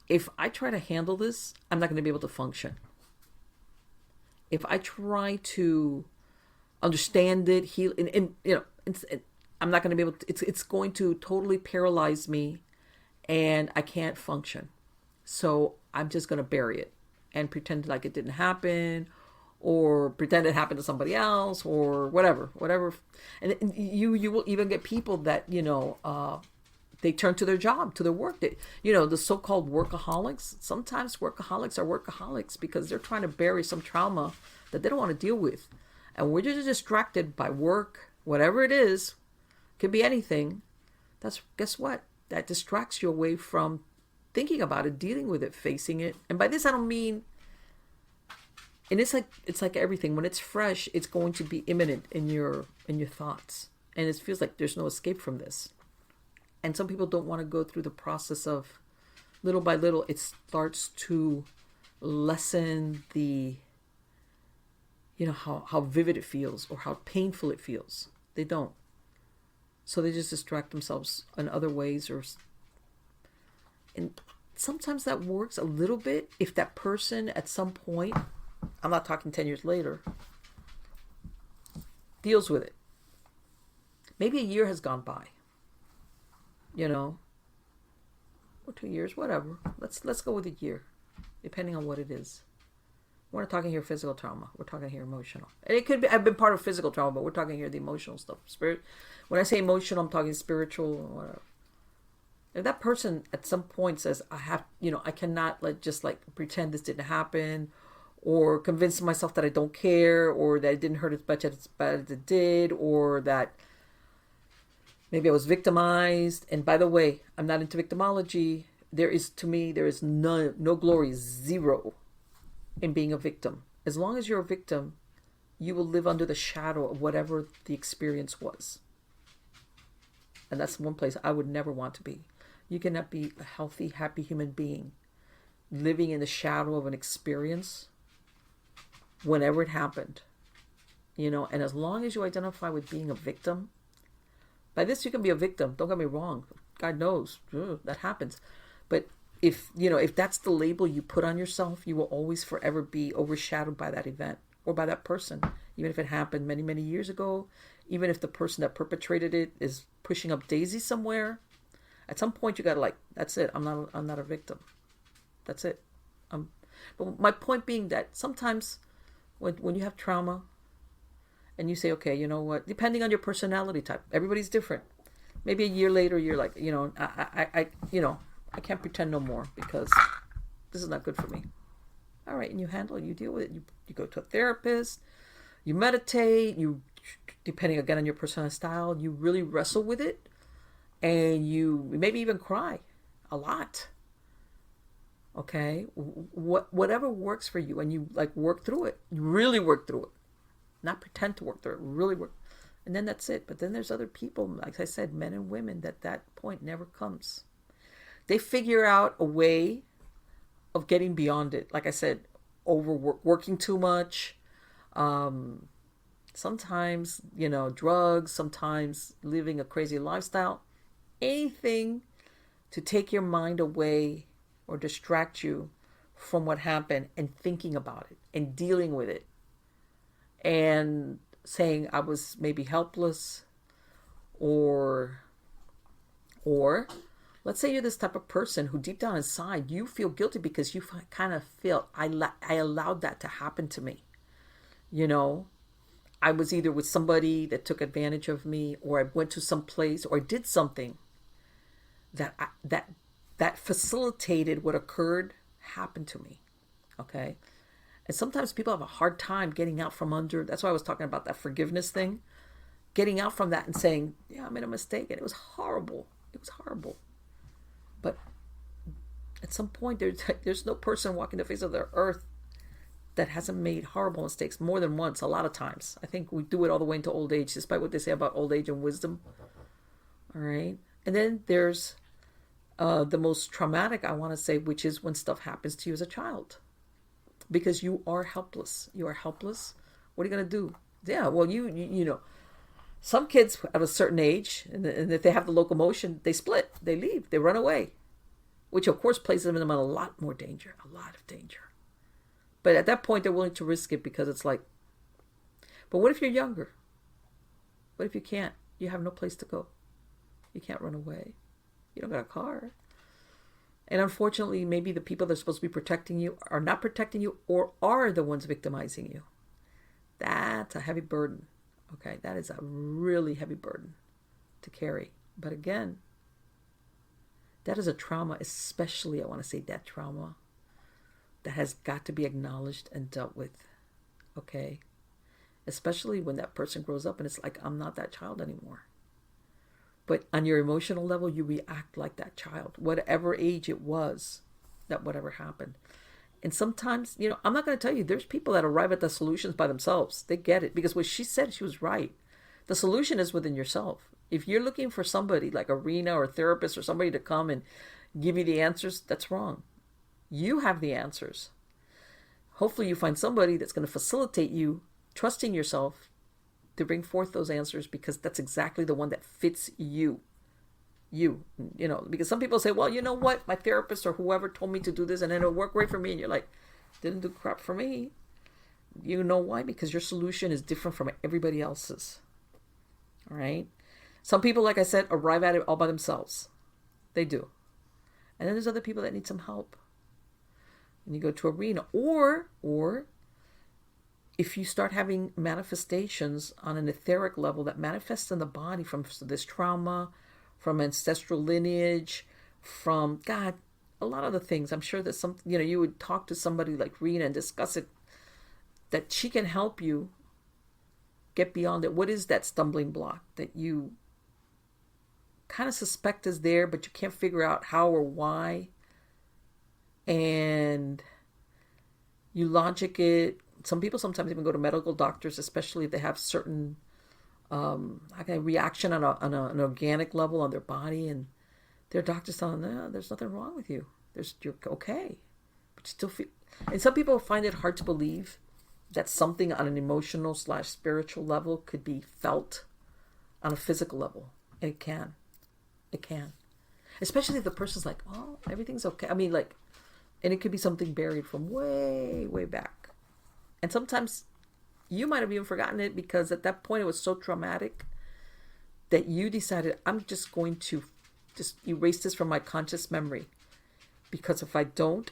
if I try to handle this, I'm not going to be able to function. If I try to understand it, heal, and I'm not going to be able to, it's going to totally paralyze me and I can't function. So I'm just going to bury it and pretend like it didn't happen, or pretend it happened to somebody else, or whatever. And you will even get people that, they turn to their job, to their work. The so-called workaholics. Sometimes workaholics are workaholics because they're trying to bury some trauma that they don't want to deal with. And we're just distracted by work, whatever it is. Could be anything. Guess what? That distracts you away from thinking about it, dealing with it, facing it. And by this I don't mean, and it's like everything. When it's fresh, it's going to be imminent in your thoughts. And it feels like there's no escape from this. And some people don't want to go through the process of, little by little, it starts to lessen the, how vivid it feels or how painful it feels. They don't. So they just distract themselves in other ways, and sometimes that works a little bit if that person at some point, I'm not talking 10 years later, deals with it. Maybe a year has gone by, or 2 years, whatever. Let's go with a year, depending on what it is. We're not talking here physical trauma. We're talking here emotional. And it could be, I've been part of physical trauma, but we're talking here the emotional stuff. When I say emotional, I'm talking spiritual or whatever. If that person at some point says, I cannot just pretend this didn't happen, or convince myself that I don't care, or that it didn't hurt as much as bad as it did, or that maybe I was victimized. And by the way, I'm not into victimology. There is no glory, zero, in being a victim. As long as you're a victim, you will live under the shadow of whatever the experience was. And that's one place I would never want to be. You cannot be a healthy, happy human being living in the shadow of an experience whenever it happened. And as long as you identify with being a victim, by this you can be a victim. Don't get me wrong. God knows that happens. But if that's the label you put on yourself, you will always forever be overshadowed by that event or by that person, even if it happened many, many years ago, even if the person that perpetrated it is pushing up daisies somewhere. At some point you gotta that's it. I'm not a victim. That's it. But my point being that sometimes when you have trauma and you say, okay, you know what, depending on your personality type, everybody's different. Maybe a year later you're like, I can't pretend no more because this is not good for me. All right, and you handle it, you deal with it. You go to a therapist, you meditate, you, depending again on your personal style, you really wrestle with it, and you maybe even cry a lot. Okay, whatever works for you, and you work through it. You really work through it, not pretend to work through it. Really work, and then that's it. But then there's other people, like I said, men and women, that point never comes. They figure out a way of getting beyond it. Like I said, working too much. Sometimes, drugs, sometimes living a crazy lifestyle. Anything to take your mind away or distract you from what happened and thinking about it and dealing with it. And saying I was maybe helpless, or let's say you're this type of person who deep down inside, you feel guilty because you kind of feel, I allowed that to happen to me. I was either with somebody that took advantage of me, or I went to some place, or I did something that facilitated what occurred happened to me. Okay. And sometimes people have a hard time getting out from under. That's why I was talking about that forgiveness thing. Getting out from that and saying, yeah, I made a mistake and it was horrible. It was horrible. But at some point, there's no person walking the face of the earth that hasn't made horrible mistakes more than once, a lot of times. I think we do it all the way into old age, despite what they say about old age and wisdom. All right. And then there's the most traumatic, I want to say, which is when stuff happens to you as a child. Because you are helpless. You are helpless. What are you going to do? Yeah, well, you some kids at a certain age, and if they have the locomotion, they split, they leave, they run away, which of course places them in a lot more danger, a lot of danger. But at that point, they're willing to risk it because it's like, but what if you're younger? What if you can't? You have no place to go. You can't run away. You don't got a car. And unfortunately, maybe the people that are supposed to be protecting you are not protecting you, or are the ones victimizing you. That's a heavy burden. Okay, that is a really heavy burden to carry. But again, that is a trauma, especially I want to say that trauma that has got to be acknowledged and dealt with. Okay? Especially when that person grows up and it's like, I'm not that child anymore. But on your emotional level, you react like that child, whatever age it was that whatever happened. And sometimes, I'm not going to tell you, there's people that arrive at the solutions by themselves. They get it. Because what she said, she was right. The solution is within yourself. If you're looking for somebody like a Rena or a therapist or somebody to come and give you the answers, that's wrong. You have the answers. Hopefully you find somebody that's going to facilitate you trusting yourself to bring forth those answers, because that's exactly the one that fits you. Because some people say, well, you know what? My therapist or whoever told me to do this and it'll work great for me. And you're like, didn't do crap for me. You know why? Because your solution is different from everybody else's. All right? Some people, like I said, arrive at it all by themselves. They do. And then there's other people that need some help. And you go to Arena. Or if you start having manifestations on an etheric level that manifests in the body from this trauma, from ancestral lineage, from, God, a lot of the things. I'm sure that you would talk to somebody like Rena and discuss it, that she can help you get beyond it. What is that stumbling block that you kind of suspect is there, but you can't figure out how or why? And you logic it. Some people sometimes even go to medical doctors, especially if they have certain reaction on an organic level on their body, and their doctors tell them, no, there's nothing wrong with you. You're okay, but you still feel. And some people find it hard to believe that something on an emotional/spiritual level could be felt on a physical level, and it can, especially if the person's like, oh, everything's okay. I mean, like, and it could be something buried from way, way back, and sometimes you might have even forgotten it because at that point it was so traumatic that you decided, I'm just going to just erase this from my conscious memory, because if I don't,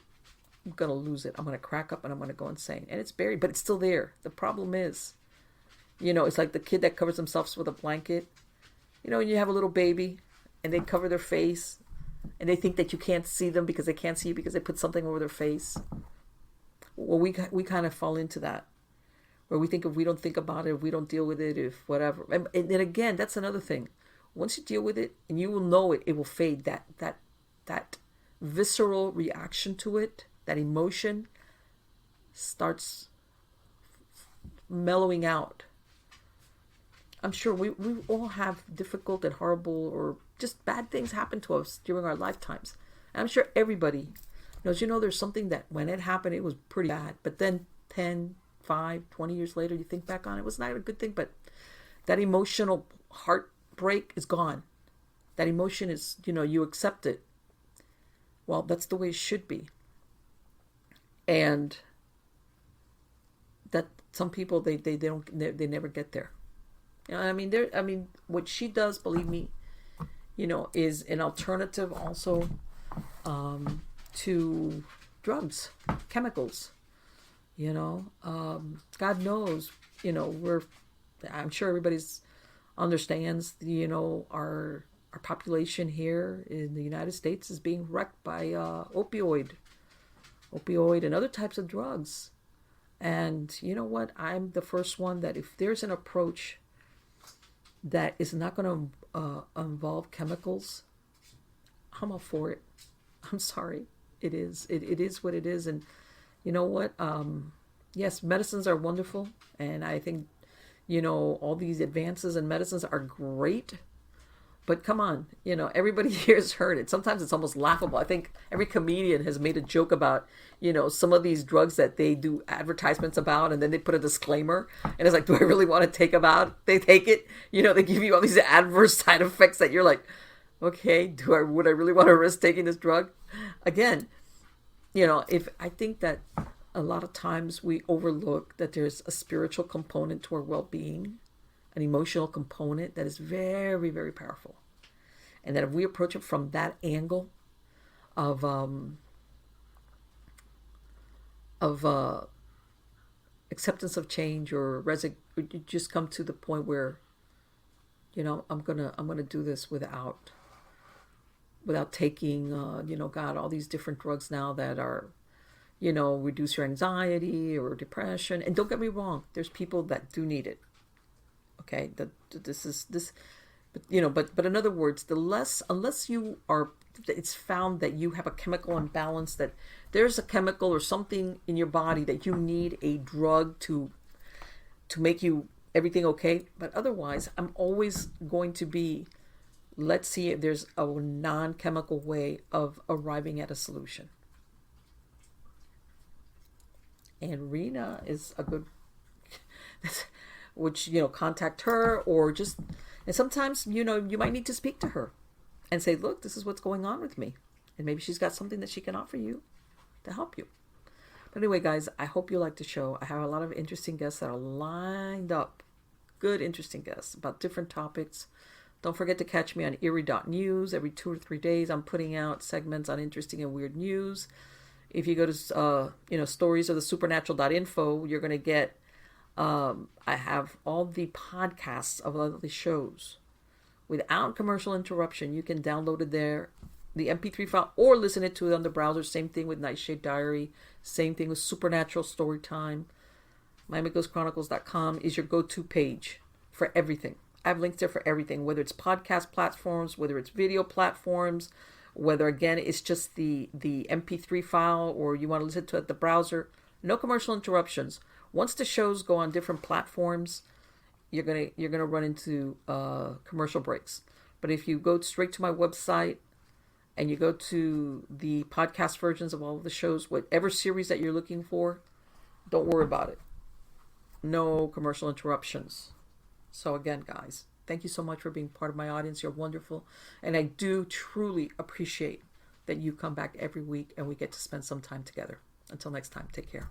I'm going to lose it. I'm going to crack up and I'm going to go insane. And it's buried, but it's still there. The problem is, it's like the kid that covers themselves with a blanket. When you have a little baby and they cover their face and they think that you can't see them because they can't see you because they put something over their face. Well, we kind of fall into that, where we think if we don't think about it, if we don't deal with it, if whatever. And then again, that's another thing. Once you deal with it, and you will know it, it will fade. That visceral reaction to it, that emotion starts mellowing out. I'm sure we all have difficult and horrible or just bad things happen to us during our lifetimes. And I'm sure everybody knows, there's something that when it happened, it was pretty bad. But then 10, 5, 20 years later, you think back on it, it was not a good thing, but that emotional heartbreak is gone. That emotion is, you accept it. Well, that's the way it should be. And that some people, they never get there. What she does, believe me, is an alternative also to drugs, chemicals. God knows, I'm sure everybody's understands, our population here in the United States is being wrecked by opioid and other types of drugs. And you know what? I'm the first one that if there's an approach that is not going to involve chemicals, I'm all for it. I'm sorry. It is. It is what it is. And you know what? Yes, medicines are wonderful. And I think, all these advances in medicines are great. But come on, everybody here has heard it. Sometimes it's almost laughable. I think every comedian has made a joke about, some of these drugs that they do advertisements about, and then they put a disclaimer. And it's like, do I really want to take they take it? They give you all these adverse side effects that you're like, okay, would I really want to risk taking this drug? Again, if I think that a lot of times we overlook that there's a spiritual component to our well-being, an emotional component that is very, very powerful. And that if we approach it from that angle of acceptance of change, or you just come to the point where, I'm gonna do this without taking, God, all these different drugs now that are, reduce your anxiety or depression. And don't get me wrong, there's people that do need it. Okay, but in other words, unless you are, it's found that you have a chemical imbalance, that there's a chemical or something in your body that you need a drug to make you everything okay. But otherwise, I'm always going to be, let's see if there's a non-chemical way of arriving at a solution. And Rena is a good, which, contact her, or just, and sometimes, you might need to speak to her and say, look, this is what's going on with me. And maybe she's got something that she can offer you to help you. But anyway, guys, I hope you like the show. I have a lot of interesting guests that are lined up. Good, interesting guests about different topics. Don't forget to catch me on eerie.news. Every 2 or 3 days, I'm putting out segments on interesting and weird news. If you go to, stories of the supernatural.info, you're going to get, I have all the podcasts of all the shows without commercial interruption. You can download it there, the MP3 file, or listen it to it on the browser. Same thing with Nightshade Diary. Same thing with Supernatural Storytime. MiamiGhostChronicles.com is your go-to page for everything. I have links there for everything, whether it's podcast platforms, whether it's video platforms, whether, again, it's just the MP3 file, or you want to listen to it at the browser. No commercial interruptions. Once the shows go on different platforms, you're gonna run into commercial breaks. But if you go straight to my website and you go to the podcast versions of all of the shows, whatever series that you're looking for, don't worry about it. No commercial interruptions. So again, guys, thank you so much for being part of my audience. You're wonderful. And I do truly appreciate that you come back every week and we get to spend some time together. Until next time, take care.